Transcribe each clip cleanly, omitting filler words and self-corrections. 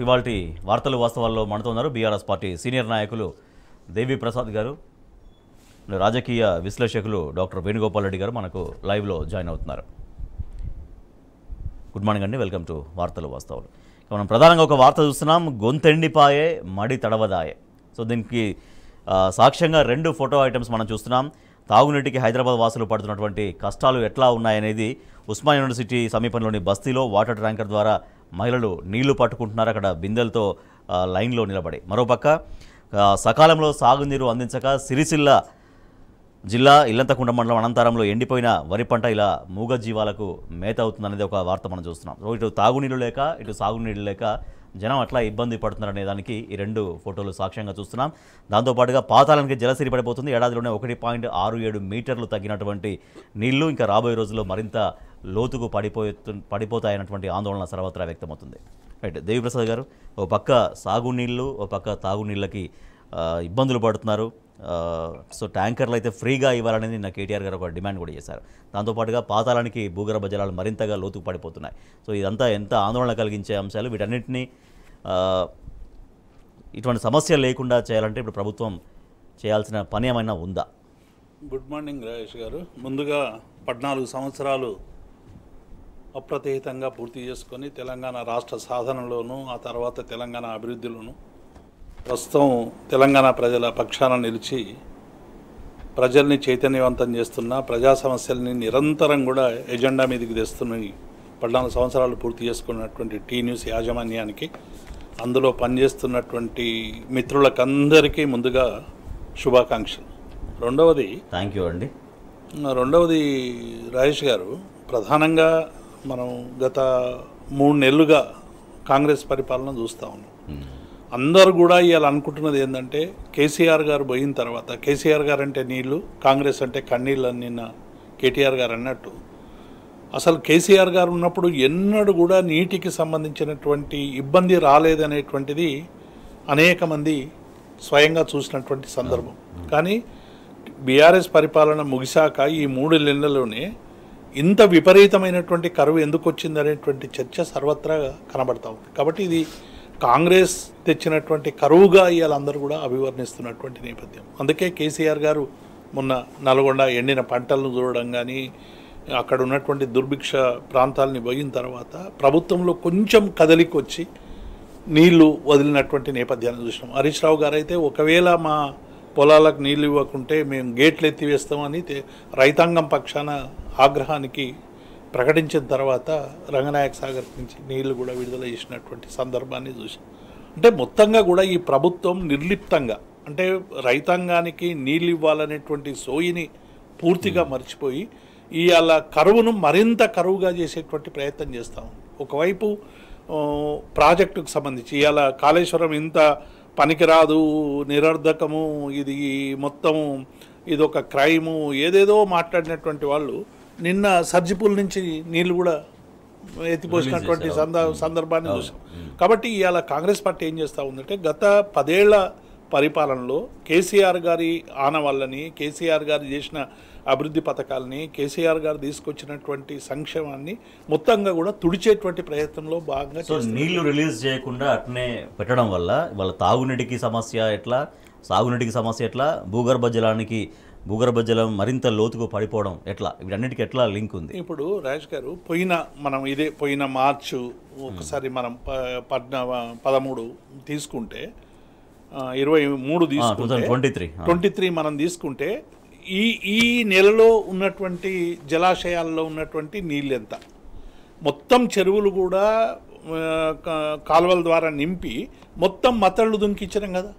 ఇవాల్టి వార్తలు వాస్తవాల్లో మనతో ఉన్నారు బీఆర్ఎస్ పార్టీ సీనియర్ నాయకులు దేవి ప్రసాద్ గారు, రాజకీయ విశ్లేషకులు డాక్టర్ వేణుగోపాల్ రెడ్డి గారు మనకు లైవ్లో జాయిన్ అవుతున్నారు. గుడ్ మార్నింగ్ అండి, వెల్కమ్ టు వార్తలు వాస్తవాలు. మనం ప్రధానంగా ఒక వార్త చూస్తున్నాం, గొంతెండిపాయే మడి తడవదాయే. సో దీనికి సాక్ష్యంగా రెండు ఫోటో ఐటమ్స్ మనం చూస్తున్నాం. తాగునీటికి హైదరాబాద్ వాసులు పడుతున్నటువంటి కష్టాలు ఎట్లా ఉన్నాయనేది ఉస్మానియా యూనివర్సిటీ సమీపంలోని బస్తీలో వాటర్ ట్యాంకర్ ద్వారా మహిళలు నీళ్లు పట్టుకుంటున్నారు, అక్కడ బిందెలతో లైన్లో నిలబడి. మరోపక్క సకాలంలో సాగునీరు అందించక సిరిసిల్ల జిల్లా ఇల్లంతకుంట మండలం అనంతరంలో ఎండిపోయిన వరి పంట ఇలా మూగజీవాలకు మేత అవుతుందనేది ఒక వార్త మనం చూస్తున్నాం. సో ఇటు తాగునీళ్ళు లేక ఇటు సాగునీళ్ళు లేక జనం అట్లా ఇబ్బంది పడుతున్నారనే దానికి ఈ రెండు ఫోటోలు సాక్ష్యంగా చూస్తున్నాం. దాంతోపాటుగా పాతాళానికి జలసిరి పడిపోతుంది. ఏడాదిలోనే 1.67 మీటర్లు తగ్గినటువంటి నీళ్లు ఇంకా రాబోయే రోజుల్లో మరింత లోతుకు పడిపోతాయన్నటువంటి ఆందోళన సర్వత్రా వ్యక్తమవుతుంది. రైట్, దేవిప్రసాద్ గారు, ఓ పక్క సాగునీళ్ళు ఓ పక్క తాగునీళ్ళకి ఇబ్బందులు పడుతున్నారు. సో ట్యాంకర్లు అయితే ఫ్రీగా ఇవ్వాలనేది నిన్న కేటీఆర్ గారు ఒక డిమాండ్ కూడా చేశారు. దాంతోపాటుగా పాతాళానికి భూగర్భ జలాలు మరింతగా లోతుకు పడిపోతున్నాయి. సో ఇదంతా ఎంత ఆందోళన కలిగించే అంశాలు. వీటన్నిటినీ ఇటువంటి సమస్య లేకుండా చేయాలంటే ఇప్పుడు ప్రభుత్వం చేయాల్సిన పని ఏమైనా ఉందా? గుడ్ మార్నింగ్ రాజేష్ గారు. ముందుగా 14 సంవత్సరాలు అప్రతిహితంగా పూర్తి చేసుకొని తెలంగాణ రాష్ట్ర సాధనలోనూ ఆ తర్వాత తెలంగాణ అభివృద్ధిలోనూ ప్రస్తుతం తెలంగాణ ప్రజల పక్షాన నిలిచి ప్రజల్ని చైతన్యవంతం చేస్తున్న, ప్రజా సమస్యల్ని నిరంతరం కూడా ఎజెండా మీదకి తెస్తున్న 14 సంవత్సరాలు పూర్తి చేసుకున్నటువంటి టీ న్యూస్ యాజమాన్యానికి, అందులో పనిచేస్తున్నటువంటి మిత్రులకందరికీ ముందుగా శుభాకాంక్షలు. రెండవది థ్యాంక్ యూ అండి. రెండవది రాజేష్ గారు, ప్రధానంగా మనం గత 3 నెలలుగా కాంగ్రెస్ పరిపాలన చూస్తూ ఉన్నాం. అందరూ కూడా ఇవాళ అనుకుంటున్నది ఏంటంటే కేసీఆర్ గారు పోయిన తర్వాత, కేసీఆర్ గారు అంటే నీళ్లు, కాంగ్రెస్ అంటే కన్నీళ్ళు అని నిన్న కేటీఆర్ గారు అన్నట్టు, అసలు కేసీఆర్ గారు ఉన్నప్పుడు ఎన్నడూ కూడా నీటికి సంబంధించినటువంటి ఇబ్బంది రాలేదనేటువంటిది అనేక మంది స్వయంగా చూసినటువంటి సందర్భం. కానీ బీఆర్ఎస్ పరిపాలన ముగిశాక ఈ 3 నెలల్లోనే ఇంత విపరీతమైనటువంటి కరువు ఎందుకు వచ్చింది అనేటువంటి చర్చ సర్వత్రా కనబడతా ఉంది. కాబట్టి ఇది కాంగ్రెస్ తెచ్చినటువంటి కరువుగా ఇవాళ అందరూ కూడా అభివర్ణిస్తున్నటువంటి నేపథ్యం. అందుకే కేసీఆర్ గారు మొన్న నల్గొండ ఎండిన పంటలను చూడడం కానీ, అక్కడ ఉన్నటువంటి దుర్భిక్ష ప్రాంతాలని పోయిన తర్వాత ప్రభుత్వంలో కొంచెం కదలికి వచ్చి నీళ్లు వదిలినటువంటి నేపథ్యాన్ని చూసినాం. హరీష్ రావు గారు అయితే ఒకవేళ మా పొలాలకు నీళ్లు ఇవ్వకుంటే మేము గేట్లు ఎత్తివేస్తామని రైతాంగం పక్షాన ఆగ్రహానికి ప్రకటించిన తర్వాత రంగనాయక సాగర్ నుంచి నీళ్లు కూడా విడుదల చేసినటువంటి సందర్భాన్ని చూసాం. అంటే మొత్తంగా కూడా ఈ ప్రభుత్వం నిర్లిప్తంగా, అంటే రైతాంగానికి నీళ్ళు ఇవ్వాలనేటువంటి సోయిని పూర్తిగా మర్చిపోయి ఇవాళ కరువును మరింత కరువుగా చేసేటువంటి ప్రయత్నం చేస్తాం. ఒకవైపు ప్రాజెక్టుకు సంబంధించి ఇవాళ కాళేశ్వరం ఇంత పనికిరాదు, నిరర్ధకము, ఇది మొత్తం ఇదొక క్రైము, ఏదేదో మాట్లాడినటువంటి వాళ్ళు నిన్న సర్జిపూల్ నుంచి నీళ్లు కూడా ఎత్తిపోసినటువంటి సందర్భాన్ని చూసాం. కాబట్టి ఇవాళ కాంగ్రెస్ పార్టీ ఏం చేస్తూ ఉందంటే గత 10 ఏళ్ల పరిపాలనలో కేసీఆర్ గారి ఆనవాళ్ళని, కేసీఆర్ గారు చేసిన అభివృద్ధి పథకాలని, కేసీఆర్ గారు తీసుకొచ్చినటువంటి సంక్షేమాన్ని మొత్తంగా కూడా తుడిచేటువంటి ప్రయత్నంలో భాగంగా నీళ్లు రిలీజ్ చేయకుండా అట్నే పెట్టడం వల్ల వాళ్ళ తాగునీటికి సమస్య ఎట్లా, సాగునీటికి సమస్య ఎట్లా, భూగర్భ జలం మరింత లోతుకు పడిపోవడం ఎట్లా, వీటన్నిటికీ ఎట్లా లింక్ ఉంది? ఇప్పుడు రాజేష్ గారు, పోయిన మార్చు ఒకసారి మనం 13 తీసుకుంటే, 23 తీసుకుంటే, 23 మనం తీసుకుంటే ఈ నెలలో ఉన్నటువంటి జలాశయాల్లో ఉన్నటువంటి నీళ్ళు ఎంత, మొత్తం చెరువులు కూడా కాలువల ద్వారా నింపి మొత్తం మత్తళ్ళు దుంకించడం కదా.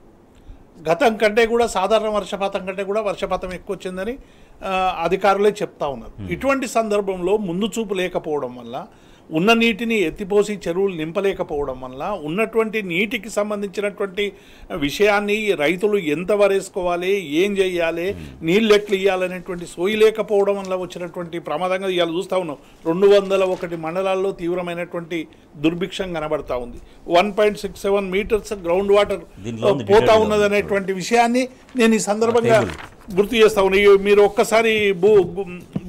గతం కంటే కూడా సాధారణ వర్షపాతం కంటే కూడా వర్షపాతం ఎక్కువ వచ్చిందని అధికారులే చెప్తా ఉన్నారు. ఇటువంటి సందర్భంలో ముందు చూపు లేకపోవడం వల్ల, ఉన్న నీటిని ఎత్తిపోసి చెరువులు నింపలేకపోవడం వల్ల, ఉన్నటువంటి నీటికి సంబంధించినటువంటి విషయాన్ని రైతులు ఎంత వరేసుకోవాలి, ఏం చేయాలి, నీళ్ళు ఎట్లు ఇవ్వాలనేటువంటి సోయి లేకపోవడం వల్ల వచ్చినటువంటి ప్రమాదంగా ఇవాళ చూస్తూ ఉన్నాం. 201 మండలాల్లో తీవ్రమైనటువంటి దుర్భిక్షం కనబడతా ఉంది. 1.67 మీటర్స్ గ్రౌండ్ వాటర్ పోతా ఉన్నది అనేటువంటి విషయాన్ని నేను ఈ సందర్భంగా గుర్తు చేస్తా ఉన్నాను. మీరు ఒక్కసారి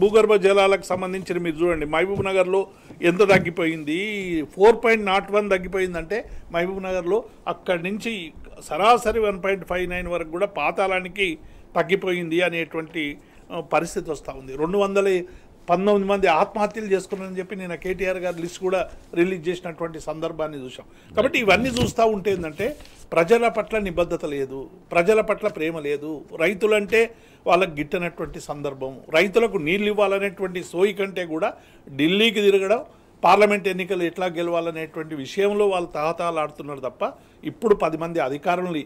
భూగర్భ జలాలకు సంబంధించి మీరు చూడండి, మహబూబ్ నగర్లో ఎంత తగ్గిపోయింది, 4.01 తగ్గిపోయిందంటే మహబూబ్ నగర్లో అక్కడి నుంచి సరాసరి 1.59 వరకు కూడా పాతాళానికి తగ్గిపోయింది అనేటువంటి పరిస్థితి వస్తూ ఉంది. 219 మంది ఆత్మహత్యలు చేసుకున్నారని చెప్పి నేను కేటీఆర్ గారి లిస్ట్ కూడా రిలీజ్ చేసినటువంటి సందర్భాన్ని చూసాం. కాబట్టి ఇవన్నీ చూస్తూ ఉంటే ఏంటంటే ప్రజల పట్ల నిబద్ధత లేదు, ప్రజల పట్ల ప్రేమ లేదు, రైతులంటే వాళ్ళకి గిట్టనటువంటి సందర్భం, రైతులకు నీళ్ళు ఇవ్వాలనేటువంటి సోయి కంటే కూడా ఢిల్లీకి తిరగడం, పార్లమెంట్ ఎన్నికలు ఎట్లా గెలవాలనేటువంటి విషయంలో వాళ్ళు తహతహలాడుతున్నారు తప్ప ఇప్పుడు 10 మంది అధికారులు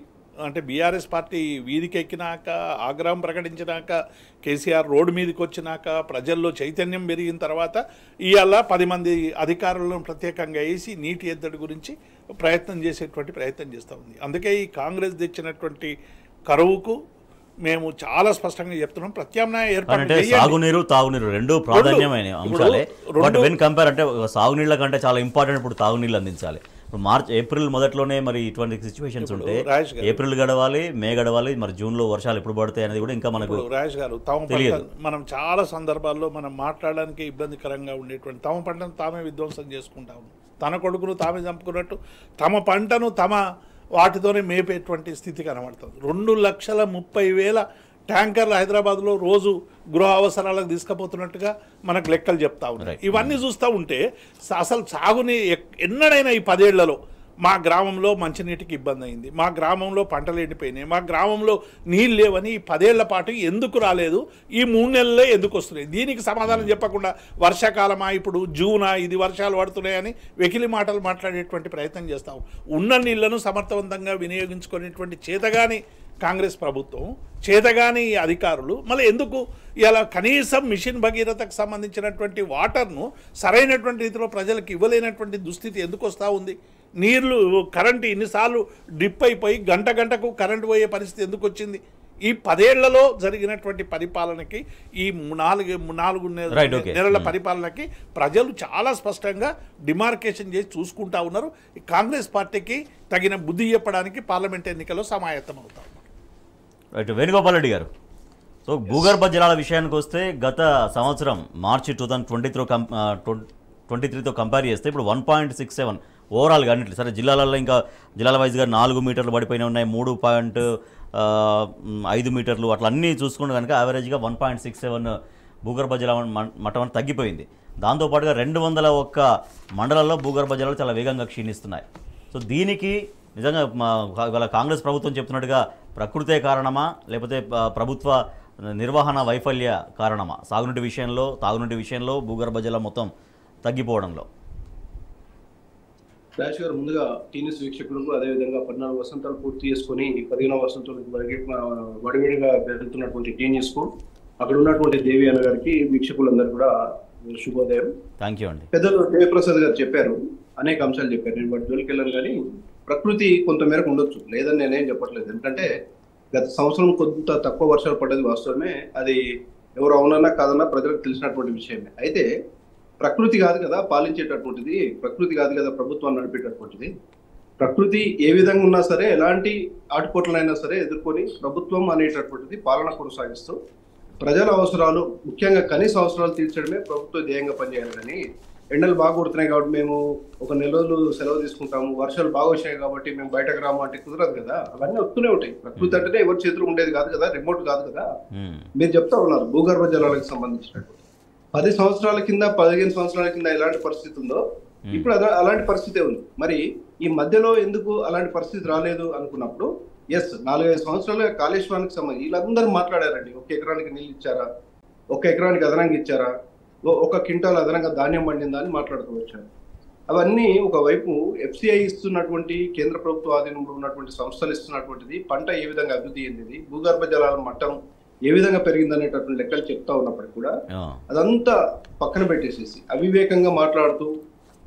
అంటే బీఆర్ఎస్ పార్టీ వీధికి ఎక్కినాక, ఆగ్రహం ప్రకటించినాక, కేసీఆర్ రోడ్డు మీదకి వచ్చినాక, ప్రజల్లో చైతన్యం పెరిగిన తర్వాత ఇవాళ 10 మంది అధికారులను ప్రత్యేకంగా వేసి నీటి ఎద్దడి గురించి ప్రయత్నం చేస్తూ ఉంది. అందుకే ఈ కాంగ్రెస్ తెచ్చినటువంటి కరువుకు మేము చాలా స్పష్టంగా చెప్తున్నాం, ప్రత్యామ్నాయ ఏర్పాటు సాగునీరు తాగునీరు రెండు ప్రాధాన్యమైన అంశాలే. బట్ వెన్ కంపేర్ అంటే సాగునీళ్ళ కంటే చాలా ఇంపార్టెంట్ ఇప్పుడు తాగునీళ్ళు అందించాలి. ఇప్పుడు ఏప్రిల్ మొదట్లోనే మరి ఇటువంటి సిచ్యువేషన్స్ ఉంటే ఏప్రిల్ గడవాలి, మే గడవాలి, మరి జూన్లో వర్షాలు ఎప్పుడు పడతాయి అనేది కూడా ఇంకా మనకు రాజేష్ గారు మనం చాలా సందర్భాల్లో మనం మాట్లాడడానికి ఇబ్బందికరంగా ఉండేటువంటి తమ పంటను తామే విధ్వంసం చేసుకుంటాము, తన కొడుకును తామే చంపుకున్నట్టు తమ పంటను తమ వాటితోనే మేపేటువంటి స్థితి కనబడుతుంది. 2,30,000 ట్యాంకర్లు హైదరాబాద్లో రోజు గృహ అవసరాలకు తీసుకుపోతున్నట్టుగా మనకు లెక్కలు చెప్తా ఉన్నాయి. ఇవన్నీ చూస్తూ ఉంటే అసలు సాగుని ఎన్నడైనా ఈ 10 ఏళ్లలో మా గ్రామంలో మంచినీటికి ఇబ్బంది అయింది, మా గ్రామంలో పంటలు ఎండిపోయినాయి, మా గ్రామంలో నీళ్ళు లేవని ఈ 10 ఏళ్ల పాటు ఎందుకు రాలేదు, ఈ 3 నెలలే ఎందుకు వస్తున్నాయి, దీనికి సమాధానం చెప్పకుండా వర్షాకాలమా ఇప్పుడు జూనా ఇది వర్షాలు పడుతున్నాయని వెకిలి మాటలు మాట్లాడేటువంటి ప్రయత్నం చేస్తాం. ఉన్న నీళ్లను సమర్థవంతంగా వినియోగించుకునేటువంటి చేతగాని కాంగ్రెస్ ప్రభుత్వం, చేతగాని అధికారులు మళ్ళీ ఎందుకు ఇలా కనీసం మిషన్ భగీరథకు సంబంధించినటువంటి వాటర్ను సరైనటువంటి రీతిలో ప్రజలకు ఇవ్వలేనటువంటి దుస్థితి ఎందుకు వస్తూ ఉంది? నీళ్లు కరెంటు ఇన్నిసార్లు డ్రిప్ అయిపోయి గంటకు కరెంటు పోయే పరిస్థితి ఎందుకు వచ్చింది? ఈ 10 ఏళ్లలో జరిగినటువంటి పరిపాలనకి, ఈ 4 నెలల పరిపాలనకి ప్రజలు చాలా స్పష్టంగా డిమార్కేషన్ చేసి చూసుకుంటా ఉన్నారు. ఈ కాంగ్రెస్ పార్టీకి తగిన బుద్ధి చెప్పడానికి పార్లమెంట్ ఎన్నికల్లో సమాయత్తం అవుతా ఉన్నారు. రైట్, వేణుగోపాల్ రెడ్డి గారు, సో భూగర్భ జలాల విషయానికి వస్తే గత సంవత్సరం మార్చి 2023తో కంపేర్ చేస్తే ఇప్పుడు 1.67 ఓవరాల్గా అన్నింటి సరే జిల్లాలలో ఇంకా జిల్లాల వైజ్గా 4 మీటర్లు పడిపోయినా ఉన్నాయి, 3.5 మీటర్లు అట్లా అన్నీ చూసుకుంటే కనుక యావరేజ్గా 1.67 భూగర్భ జల మట్టం అని తగ్గిపోయింది. దాంతోపాటుగా 201 మండలాల్లో భూగర్భ జలాలు చాలా వేగంగా క్షీణిస్తున్నాయి. సో దీనికి నిజంగా ఇవాళ కాంగ్రెస్ ప్రభుత్వం చెప్తున్నట్టుగా ప్రకృతే కారణమా లేకపోతే ప్రభుత్వ నిర్వహణ వైఫల్య కారణమా సాగునీటి విషయంలో, తాగునీటి విషయంలో భూగర్భ జలం మొత్తం తగ్గిపోవడంలో? రాజ్ గారు, ముందుగా టీనిస్ వీక్షకులకు, అదేవిధంగా 14 వసంతాలు పూర్తి చేసుకుని 15వ వసంతాలకు వడివిడిగా వెళ్తున్నటువంటి టీనిస్ కు అక్కడ ఉన్నటువంటి దేవి అన్న గారికి, వీక్షకులందరూ కూడా శుభోదయం. థ్యాంక్ యూ అండి. పెద్దలు దేవప్రసాద్ గారు చెప్పారు, అనేక అంశాలు చెప్పారు. నేను వాటి జోలికి వెళ్ళాను, కానీ ప్రకృతి కొంత మేరకు ఉండొచ్చు, లేదని నేనేం చెప్పట్లేదు. ఎందుకంటే గత సంవత్సరం కొంత తక్కువ వర్షాలు పడ్డది వాస్తవమే, అది ఎవరు అవునన్నా కాదన్నా ప్రజలకు తెలిసినటువంటి విషయమే. అయితే ప్రకృతి కాదు కదా పాలించేటటువంటిది, ప్రకృతి కాదు కదా ప్రభుత్వాన్ని నడిపేటటువంటిది. ప్రకృతి ఏ విధంగా ఉన్నా సరే, ఎలాంటి ఆటుపోట్లైనా సరే ఎదుర్కొని ప్రభుత్వం అనేటటువంటిది పాలన కొనసాగిస్తూ ప్రజల అవసరాలు, ముఖ్యంగా కనీస అవసరాలు తీర్చడమే ప్రభుత్వ ధ్యేయంగా పనిచేయాలి. కానీ ఎండలు బాగా కొడుతున్నాయి కాబట్టి మేము ఒక 4 రోజులు సెలవు తీసుకుంటాము, వర్షాలు బాగా వచ్చాయి కాబట్టి మేము బయటకు రాము అంటే కుదరదు కదా. అవన్నీ వస్తూనే ఉంటాయి. ప్రకృతి అంటేనే ఎవరి చేతులు ఉండేది కాదు కదా, రిమోట్ కాదు కదా. మీరు చెప్తా ఉన్నారు భూగర్భ జలాలకు సంబంధించినట్టు 10 సంవత్సరాల కింద 15 సంవత్సరాల కింద ఎలాంటి పరిస్థితి ఉందో ఇప్పుడు అలాంటి పరిస్థితే ఉంది. మరి ఈ మధ్యలో ఎందుకు అలాంటి పరిస్థితి రాలేదు అనుకున్నప్పుడు, 4-5 సంవత్సరాలుగా కాళేశ్వరానికి సంబంధించి వీళ్ళందరూ మాట్లాడారండి. 1 ఎకరానికి నీళ్ళు ఇచ్చారా, 1 ఎకరానికి అదనంగా ఇచ్చారా, 1 క్వింటాల్ అదనంగా ధాన్యం పండిందా అని మాట్లాడుతూ వచ్చారు. అవన్నీ ఒకవైపు FCI ఇస్తున్నటువంటి కేంద్ర ప్రభుత్వ ఆధీనంలో ఉన్నటువంటి సంస్థలు ఇస్తున్నటువంటిది, పంట ఏ విధంగా అభివృద్ధి చెందింది, భూగర్భ జలాల మట్టం ఏ విధంగా పెరిగిందనేటటువంటి లెక్కలు చెప్తా ఉన్నప్పటికీ కూడా అదంతా పక్కన పెట్టేసేసి అవివేకంగా మాట్లాడుతూ,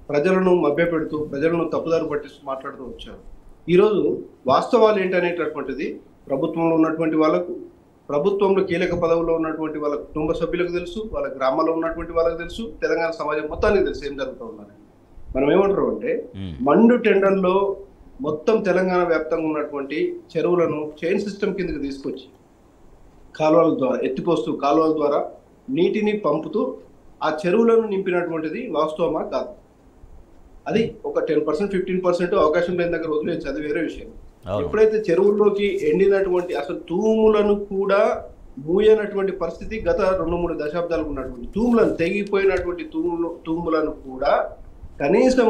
ప్రజలను మభ్యపెడుతూ, ప్రజలను తప్పుదారు పట్టిస్తూ మాట్లాడుతూ వచ్చారు. ఈరోజు వాస్తవాలు ఏంటనేటటువంటిది ప్రభుత్వంలో ఉన్నటువంటి వాళ్ళకు, ప్రభుత్వంలో కీలక పదవుల్లో ఉన్నటువంటి వాళ్ళ కుటుంబ సభ్యులకు తెలుసు, వాళ్ళ గ్రామాల్లో ఉన్నటువంటి వాళ్ళకి తెలుసు, తెలంగాణ సమాజం మొత్తానికి తెలుసు ఏం జరుగుతూ ఉందని. మనం ఏమంటారు అంటే, మండు టెండర్లో మొత్తం తెలంగాణ వ్యాప్తంగా ఉన్నటువంటి చెరువులను చైన్ సిస్టమ్ కిందకి తీసుకొచ్చి కాలువల ద్వారా ఎత్తిపోస్తూ, కాలువల ద్వారా నీటిని పంపుతూ ఆ చెరువులను నింపినటువంటిది వాస్తవమా కాదు? అది ఒక 10% 15% అవకాశం లేని దగ్గర వదిలేచ్చు, అది వేరే విషయం. ఎప్పుడైతే చెరువుల్లోకి ఎండినటువంటి అసలు తూములను కూడా మూయనటువంటి పరిస్థితి గత 2-3 దశాబ్దాలకు ఉన్నటువంటి తూములను తెగిపోయినటువంటి తూములను కూడా కనీసం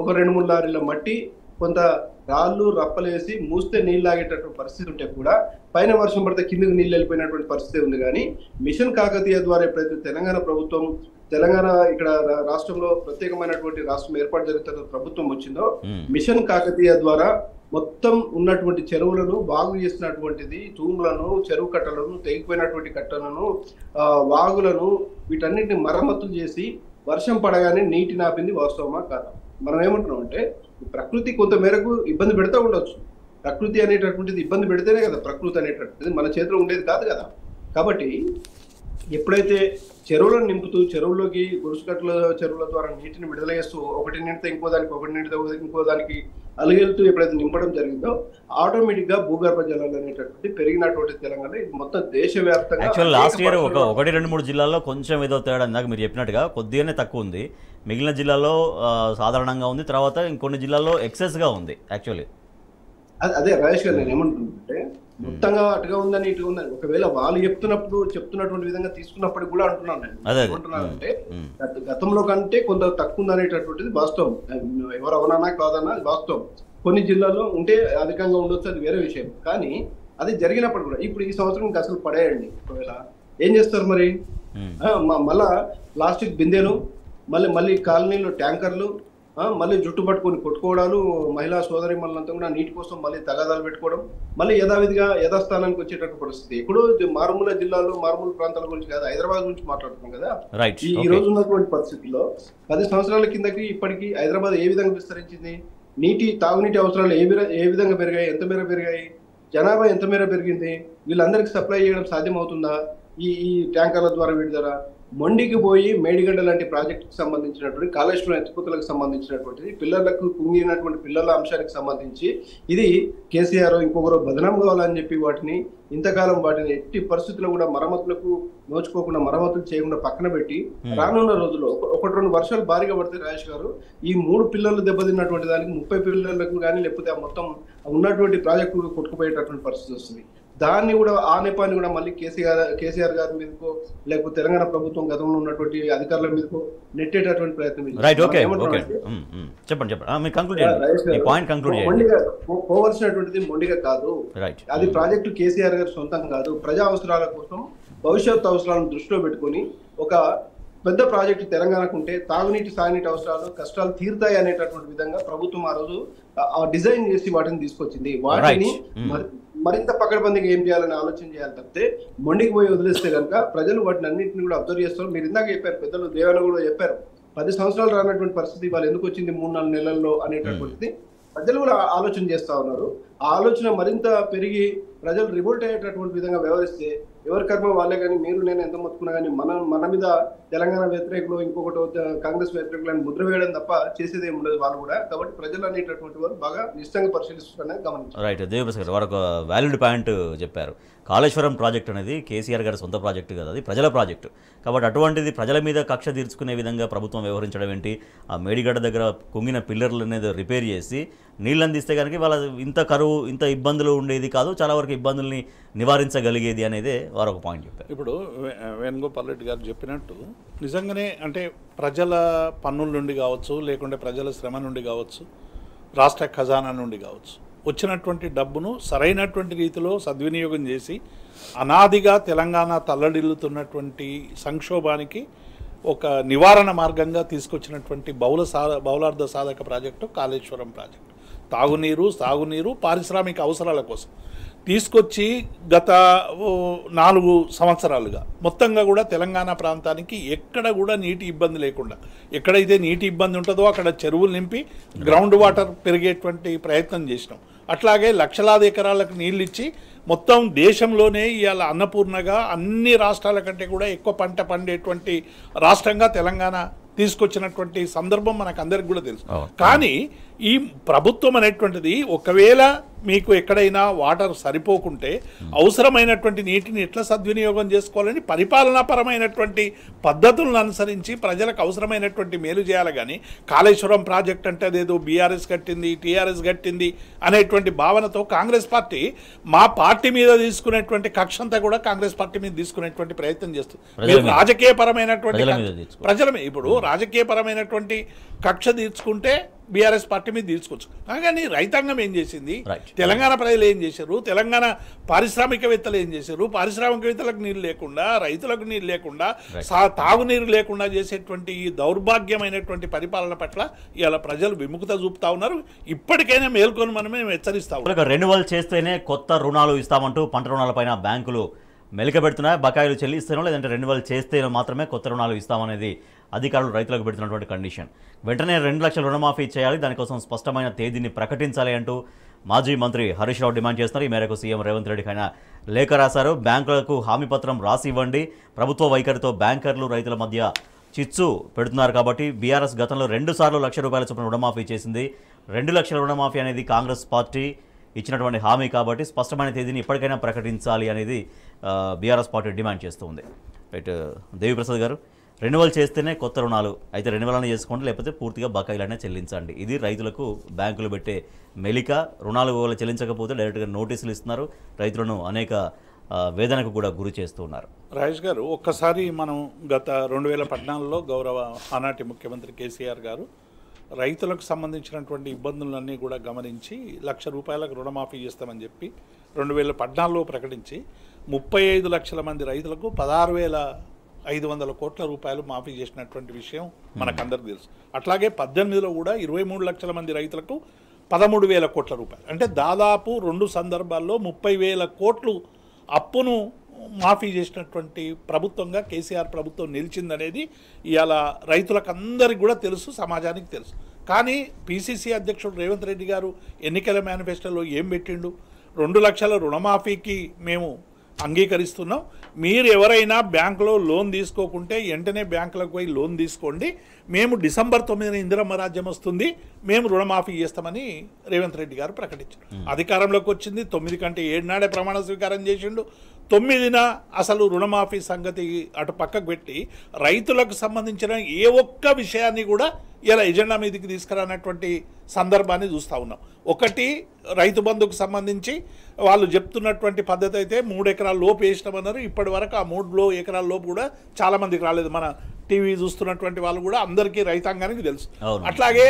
ఒక 2-3 లారీల మట్టి కొంత రాళ్ళు రప్పలేసి మూస్తే నీళ్ళు ఆగేటటువంటి పరిస్థితి ఉంటే కూడా పైన వర్షం పడితే కిందకి నీళ్ళు వెళ్ళిపోయినటువంటి పరిస్థితి ఉంది. కానీ మిషన్ కాకతీయ ద్వారా ఎప్పుడైతే తెలంగాణ ప్రభుత్వం తెలంగాణ ఇక్కడ రాష్ట్రంలో ప్రత్యేకమైనటువంటి రాష్ట్రం ఏర్పాటు జరుగుతున్న ప్రభుత్వం వచ్చిందో మిషన్ కాకతీయ ద్వారా మొత్తం ఉన్నటువంటి చెరువులను బాగు చేసినటువంటిది, తూములను, చెరువు కట్టలను, తెగిపోయినటువంటి కట్టలను, వాగులను వీటన్నిటిని మరమ్మతులు చేసి వర్షం పడగానే నీటిని ఆపింది వాస్తవమా కాదా? మనం ఏమంటున్నాం అంటే ప్రకృతి కొంత మేరకు ఇబ్బంది పెడతా ఉండొచ్చు. ప్రకృతి అనేటటువంటిది ఇబ్బంది పెడితేనే కదా ప్రకృతి అనేటటువంటిది మన చేతిలో ఉండేది కాదు కదా. కాబట్టి ఎప్పుడైతే చెరువులను నింపుతూ చెరువులోకి గురుసుకట్ల చెరువుల ద్వారా నీటిని విడుదల చేస్తూ ఒకటి నిండితే ఇంకో దానికి, ఒకటి నిండితే ఇంకో దానికి అలుగెళ్తూ ఎప్పుడైతే నింపడం జరిగిందో ఆటోమేటిక్ గా భూగర్భ జలాలు అనేటటువంటి పెరిగినటువంటి తెలంగాణ మొత్తం దేశవ్యాప్తంగా లాస్ట్ ఇయర్ 1-2-3 జిల్లాల్లో కొంచెం ఏదో తేడా ఇందాక మీరు చెప్పినట్టుగా కొద్దిగానే తక్కువ ఉంది, మిగిలిన జిల్లాల్లో సాధారణంగా ఉంది, తర్వాత ఇంకొన్ని జిల్లాల్లో ఎక్సెస్గా ఉంది యాక్చువల్లీ. అదే రాజేష్ గారు నేను ఏమంటున్నానంటే మొత్తంగా అటుగా ఉందని ఇటుగా ఉందని ఒకవేళ వాళ్ళు చెప్తున్నటువంటి విధంగా తీసుకున్నప్పటికి కూడా అంటున్నాను నేను ఏమంటున్నానంటే గతంలో కంటే కొంత తక్కువ ఉందనేటటువంటిది వాస్తవం. ఎవరు అవునన్నా కాదన్నా అది వాస్తవం. కొన్ని జిల్లాల్లో ఉంటే అధికంగా ఉండొచ్చు, అది వేరే విషయం. కానీ అది జరిగినప్పుడు కూడా ఇప్పుడు ఈ సంవత్సరం ఇంకా అసలు పడేయండి, ఒకవేళ ఏం చేస్తారు మరి? మళ్ళా ప్లాస్టిక్ బిందెలు, మళ్ళీ కాలనీలో ట్యాంకర్లు, మళ్ళీ జుట్టు పట్టుకొని కొట్టుకోవడాలు, మహిళా సోదరి మళ్ళంతా కూడా నీటి కోసం మళ్ళీ తగాదాలు పెట్టుకోవడం, మళ్ళీ యథావిధిగా యథాస్థానానికి వచ్చేటటువంటి పరిస్థితి. ఇప్పుడు మారుమూల జిల్లాలో మారుమూల ప్రాంతాల గురించి కాదు, హైదరాబాద్ గురించి మాట్లాడుతున్నాం కదా. ఈ రోజు ఉన్నటువంటి పరిస్థితుల్లో 10 సంవత్సరాల కిందకి ఇప్పటికీ హైదరాబాద్ ఏ విధంగా విస్తరించింది? తాగునీటి అవసరాలు ఏ విధంగా పెరిగాయి? ఎంత మేర పెరిగాయి? జనాభా ఎంత మేర పెరిగింది? వీళ్ళందరికీ సప్లై చేయడం సాధ్యమవుతుందా ఈ ట్యాంకర్ల ద్వారా? వీటి ద్వారా మొండికి పోయి మేడిగడ్డ లాంటి ప్రాజెక్టుకి సంబంధించినటువంటి కాళేశ్వరం ఎత్తిపోతలకు సంబంధించినటువంటిది పిల్లలకు కుంగినటువంటి పిల్లల అంశానికి సంబంధించి ఇది కేసీఆర్ ఇంకొకరు బదనాం కావాలని చెప్పి వాటిని ఎట్టి పరిస్థితుల్లో కూడా మరమ్మతులకు నోచుకోకుండా మరమ్మతులు చేయకుండా పక్కన పెట్టి రానున్న రోజుల్లో 1-2 వర్షాలు భారీగా పడితే రాజేష్ గారు ఈ 3 పిల్లలు దెబ్బతిన్నటువంటి దానికి 30 పిల్లలకు కానీ లేకపోతే ఆ మొత్తం ఉన్నటువంటి ప్రాజెక్టులు కొట్టుకుపోయేటటువంటి పరిస్థితి వస్తుంది. దాన్ని కూడా ఆ నెపాన్ని కూడా మళ్ళీ కేసీఆర్ గారి మీదకో లేకపోతే తెలంగాణ ప్రభుత్వం గతంలో ఉన్నటువంటి అధికారుల మీదకో నెట్టేటటువంటి ప్రయత్నం పోవలసినటువంటిది మొండిగా కాదు. అది ప్రాజెక్టు కేసీఆర్ గారి సొంతం కాదు. ప్రజా అవసరాల కోసం భవిష్యత్తు అవసరాలను దృష్టిలో పెట్టుకుని ఒక పెద్ద ప్రాజెక్టు తెలంగాణకు ఉంటే తాగునీటి సాగునీటి అవసరాలు కష్టాలు తీరుతాయి అనేటటువంటి విధంగా ప్రభుత్వం ఆ రోజు డిజైన్ చేసి వాటిని తీసుకొచ్చింది. వాటిని మరింత పకడ్బందీగా ఏం చేయాలని ఆలోచన చేయాలి తప్పితే మొండికి పోయి వదిలేస్తే కనుక ప్రజలు వాటిని అన్నింటిని కూడా అబ్జర్వ్ చేస్తారు. మీరు ఇందాక చెప్పారు, పెద్దలు దేవాలయ కూడా చెప్పారు, 10 సంవత్సరాలు రానటువంటి పరిస్థితి వాళ్ళు ఎందుకు వచ్చింది 3-4 నెలల్లో అనేటటువంటిది ప్రజలు కూడా ఆలోచన చేస్తా ఉన్నారు. ఆ ఆలోచన మరింత పెరిగి ప్రజలు రివోల్ట్ అయ్యేటటువంటి విధంగా వ్యవహరిస్తే ఎవరి కర్మ వాళ్ళే. కానీ మీరు నేను ఎంత మొత్తుకున్నా కానీ మన మీద తెలంగాణ వ్యతిరేకులు ఇంకొకటి కాంగ్రెస్ వ్యతిరేకులు అని ముద్ర వేయడం తప్ప చేసేది ఏమి ఉండదు వాళ్ళు కూడా. కాబట్టి ప్రజలు అనేటటువంటి వారు బాగా నిశ్చితంగా పరిశీలిస్తున్నారని గమనించారు. రైట్, దేవప్రసాద్ గారు వారు ఒక వ్యాలిడ్ పాయింట్ చెప్పారు. కాళేశ్వరం ప్రాజెక్ట్ అనేది కేసీఆర్ గారి సొంత ప్రాజెక్టు కదా, అది ప్రజల ప్రాజెక్టు. కాబట్టి అటువంటిది ప్రజల మీద కక్ష తీర్చుకునే విధంగా ప్రభుత్వం వ్యవహరించడం ఏంటి? ఆ మేడిగడ్డ దగ్గర కుంగిన పిల్లర్లు అనేది రిపేర్ చేసి నీళ్ళు అందిస్తే కనుక వాళ్ళ ఇంత కరువు ఇంత ఇబ్బందులు ఉండేది కాదు, చాలా వరకు ఇబ్బందుల్ని నివారించగలిగేది అనేదే వారు ఒక పాయింట్ చెప్పారు. ఇప్పుడు వేణుగోపాల్ రెడ్డి గారు చెప్పినట్టు నిజంగానే అంటే ప్రజల పన్నుల నుండి కావచ్చు, లేకుంటే ప్రజల శ్రమ నుండి కావచ్చు, రాష్ట్ర ఖజానా నుండి కావచ్చు వచ్చినటువంటి డబ్బును సరైనటువంటి రీతిలో సద్వినియోగం చేసి అనాదిగా తెలంగాణ తల్లడిల్లుతున్నటువంటి సంక్షోభానికి ఒక నివారణ మార్గంగా తీసుకొచ్చినటువంటి బహుళార్థ సాధక ప్రాజెక్టు కాళేశ్వరం ప్రాజెక్టు. తాగునీరు, సాగునీరు, పారిశ్రామిక అవసరాల కోసం తీసుకొచ్చి గత 4 సంవత్సరాలుగా మొత్తంగా కూడా తెలంగాణ ప్రాంతానికి ఎక్కడ కూడా నీటి ఇబ్బంది లేకుండా, ఎక్కడైతే నీటి ఇబ్బంది ఉంటుందో అక్కడ చెరువులు నింపి గ్రౌండ్ వాటర్ పెరిగేటువంటి ప్రయత్నం చేసినాం. అట్లాగే లక్షలాది ఎకరాలకు నీళ్ళు ఇచ్చి మొత్తం దేశంలోనే ఇవాళ అన్నపూర్ణగా అన్ని రాష్ట్రాల కంటే కూడా ఎక్కువ పంట పండేటువంటి రాష్ట్రంగా తెలంగాణ తీసుకొచ్చినటువంటి సందర్భం మనకు అందరికి కూడా తెలుసు. కానీ ఈ ప్రభుత్వం అనేటువంటిది ఒకవేళ మీకు ఎక్కడైనా వాటర్ సరిపోకుంటే అవసరమైనటువంటి నీటిని ఎట్లా సద్వినియోగం చేసుకోవాలని పరిపాలనాపరమైనటువంటి పద్ధతులను అనుసరించి ప్రజలకు అవసరమైనటువంటి మేలు చేయాలి. కానీ కాళేశ్వరం ప్రాజెక్ట్ అంటే అదేదో బీఆర్ఎస్ కట్టింది, టీఆర్ఎస్ కట్టింది అనేటువంటి భావనతో కాంగ్రెస్ పార్టీ మా పార్టీ మీద తీసుకునేటువంటి కక్ష అంతా కూడా కాంగ్రెస్ పార్టీ మీద తీసుకునేటువంటి ప్రయత్నం చేస్తుంది. రాజకీయపరమైనటువంటి ప్రజల మీద ఇప్పుడు రాజకీయపరమైనటువంటి కక్ష తీర్చుకుంటే బీఆర్ఎస్ పార్టీ మీద తీర్చుకోవచ్చు. కానీ రైతాంగం ఏం చేసింది, తెలంగాణ ప్రజలు ఏం చేశారు, తెలంగాణ పారిశ్రామికవేత్తలు ఏం చేశారు, పారిశ్రామికవేత్తలకు నీళ్ళు లేకుండా, రైతులకు నీళ్ళు లేకుండా, తాగునీరు లేకుండా చేసేటువంటి ఈ దౌర్భాగ్యమైనటువంటి పరిపాలన పట్ల ఇవాళ ప్రజలు విముఖత చూపుతా ఉన్నారు. ఇప్పటికైనా మేల్కొని మనమే హెచ్చరిస్తా ఉన్నాం. రెన్యువల్ చేస్తేనే కొత్త రుణాలు ఇస్తామంటూ పంట రుణాలపైన బ్యాంకులు మెలికబెడుతున్నాయి. బకాయిలు చెల్లిస్తేనో లేదంటే రెన్యువల్ చేస్తేనో మాత్రమే కొత్త రుణాలు ఇస్తామనేది అధికారులు రైతులకు పెడుతున్నటువంటి కండిషన్. వెంటనే 2 లక్షల రుణమాఫీ చేయాలి, దానికోసం స్పష్టమైన తేదీని ప్రకటించాలి అంటూ మాజీ మంత్రి హరీష్ రావు డిమాండ్ చేస్తున్నారు. ఈ మేరకు సీఎం రేవంత్ రెడ్డికి ఆయన లేఖ రాశారు. బ్యాంకులకు హామీ పత్రం రాసి ఇవ్వండి, ప్రభుత్వ వైఖరితో బ్యాంకర్లు రైతుల మధ్య చిచ్చు పెడుతున్నారు కాబట్టి బీఆర్ఎస్ గతంలో 2 సార్లు ₹1,00,000 చొప్పున రుణమాఫీ చేసింది. 2 లక్షల రుణమాఫీ అనేది కాంగ్రెస్ పార్టీ ఇచ్చినటువంటి హామీ కాబట్టి స్పష్టమైన తేదీని ఇప్పటికైనా ప్రకటించాలి అనేది బీఆర్ఎస్ పార్టీ డిమాండ్ చేస్తుంది. రైట్ దేవిప్రసాద్ గారు, రెన్యువల్ చేస్తేనే కొత్త రుణాలు అయితే రెన్యువల్ అనేది చేసుకోండి, లేకపోతే పూర్తిగా బకాయిలనే చెల్లించండి. ఇది రైతులకు బ్యాంకులు పెట్టే మెలిక. రుణాలు చెల్లించకపోతే డైరెక్ట్గా నోటీసులు ఇస్తున్నారు, రైతులను అనేక వేదనకు కూడా గురి చేస్తూ ఉన్నారు. రాజేష్ గారు, ఒక్కసారి మనం గత 2014లో గౌరవ ఆనాటి ముఖ్యమంత్రి కేసీఆర్ గారు రైతులకు సంబంధించినటువంటి ఇబ్బందులన్నీ కూడా గమనించి ₹1,00,000 రుణమాఫీ చేస్తామని చెప్పి 2014లో ప్రకటించి 35 లక్షల మంది రైతులకు 16,500 కోట్ల రూపాయలు మాఫీ చేసినటువంటి విషయం మనకందరికీ తెలుసు. అట్లాగే 18లో కూడా 23 లక్షల మంది రైతులకు 13,000 కోట్ల రూపాయలు, అంటే దాదాపు 2 సందర్భాల్లో 30,000 కోట్లు అప్పును మాఫీ చేసినటువంటి ప్రభుత్వంగా కేసీఆర్ ప్రభుత్వం నిలిచిందనేది ఇవాళ రైతులకు అందరికీ కూడా తెలుసు, సమాజానికి తెలుసు. కానీ పిసిసి అధ్యక్షుడు రేవంత్ రెడ్డి గారు ఎన్నికల మేనిఫెస్టోలో ఏం పెట్టిండు, 2 లక్షల రుణమాఫీకి మేము అంగీకరిస్తున్నాం, మీరు ఎవరైనా బ్యాంకులో లోన్ తీసుకోకుంటే వెంటనే బ్యాంకులకు పోయి లోన్ తీసుకోండి, మేము డిసెంబర్ 9న ఇందిరమ్మ రాజ్యం వస్తుంది, మేము రుణమాఫీ చేస్తామని రేవంత్ రెడ్డి గారు ప్రకటించారు. అధికారంలోకి వచ్చింది 9 కంటే 7 నాడే ప్రమాణ స్వీకారం చేసిండు. 9న అసలు రుణమాఫీ సంగతి అటు పక్కకు పెట్టి రైతులకు సంబంధించిన ఏ ఒక్క విషయాన్ని కూడా ఇలా ఎజెండా మీదకి తీసుకురానటువంటి సందర్భాన్ని చూస్తూ ఉన్నాం. ఒకటి, రైతు బంధుకు సంబంధించి వాళ్ళు చెప్తున్నటువంటి పద్ధతి అయితే 3 ఎకరాల లోపు వేసినామన్నారు. ఇప్పటి వరకు ఆ 3 ఎకరాల లోపు కూడా చాలామందికి రాలేదు. మన టీవీ చూస్తున్నటువంటి వాళ్ళు కూడా అందరికీ రైతాంగానికి తెలుసు. అట్లాగే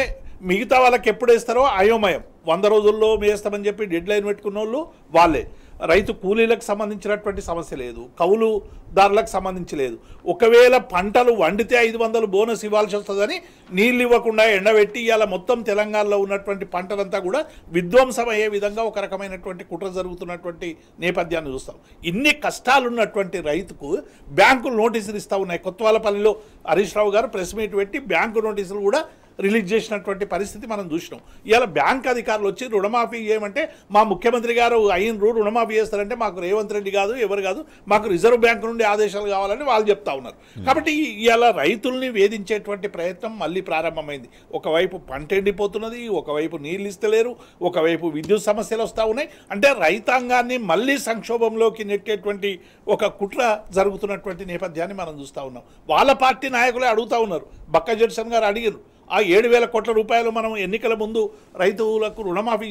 మిగతా వాళ్ళకి ఎప్పుడు వేస్తారో అయోమయం. 100 రోజుల్లో వేస్తామని చెప్పి డెడ్ లైన్ పెట్టుకున్న వాళ్ళు వాళ్ళే. రైతు కూలీలకు సంబంధించినటువంటి సమస్య లేదు, కౌలుదారులకు సంబంధించి లేదు. ఒకవేళ పంటలు వండితే 500 బోనస్ ఇవ్వాల్సి వస్తుందని నీళ్ళు ఇవ్వకుండా ఎండబెట్టి ఇవాళ మొత్తం తెలంగాణలో ఉన్నటువంటి పంటలంతా కూడా విధ్వంసం అయ్యే విధంగా ఒక రకమైనటువంటి కుట్ర జరుగుతున్నటువంటి నేపథ్యాన్ని చూస్తాం. ఇన్ని కష్టాలు ఉన్నటువంటి రైతుకు బ్యాంకులు నోటీసులు ఇస్తూ ఉన్నాయి. కొత్తవాళ్ళపల్లిలో హరీష్ రావు గారు ప్రెస్ మీట్ పెట్టి బ్యాంకు నోటీసులు కూడా రిలీజ్ చేసినటువంటి పరిస్థితి మనం చూసినాం. ఇవాళ బ్యాంక్ అధికారులు వచ్చి రుణమాఫీ చేయమంటే మా ముఖ్యమంత్రి గారు అయినరు రుణమాఫీ చేస్తారంటే మాకు రేవంత్ రెడ్డి కాదు ఎవరు కాదు, మాకు రిజర్వ్ బ్యాంక్ నుండి ఆదేశాలు కావాలని వాళ్ళు చెప్తా ఉన్నారు. కాబట్టి ఇవాళ రైతుల్ని వేధించేటువంటి ప్రయత్నం మళ్ళీ ప్రారంభమైంది. ఒకవైపు పంట ఎండిపోతున్నది, ఒకవైపు నీళ్ళు ఇస్తలేరు, ఒకవైపు విద్యుత్ సమస్యలు వస్తూ ఉన్నాయి. అంటే రైతాంగాన్ని మళ్ళీ సంక్షోభంలోకి నెట్టేటువంటి ఒక కుట్ర జరుగుతున్నటువంటి నేపథ్యాన్ని మనం చూస్తూ ఉన్నాం. వాళ్ళ పార్టీ నాయకులే అడుగుతూ ఉన్నారు. బక్క జడ్సన్ గారు అడిగారు, ఆ 7,000 కోట్ల రూపాయలు మనం ఎన్నికల ముందు రైతులకు రుణమాఫీ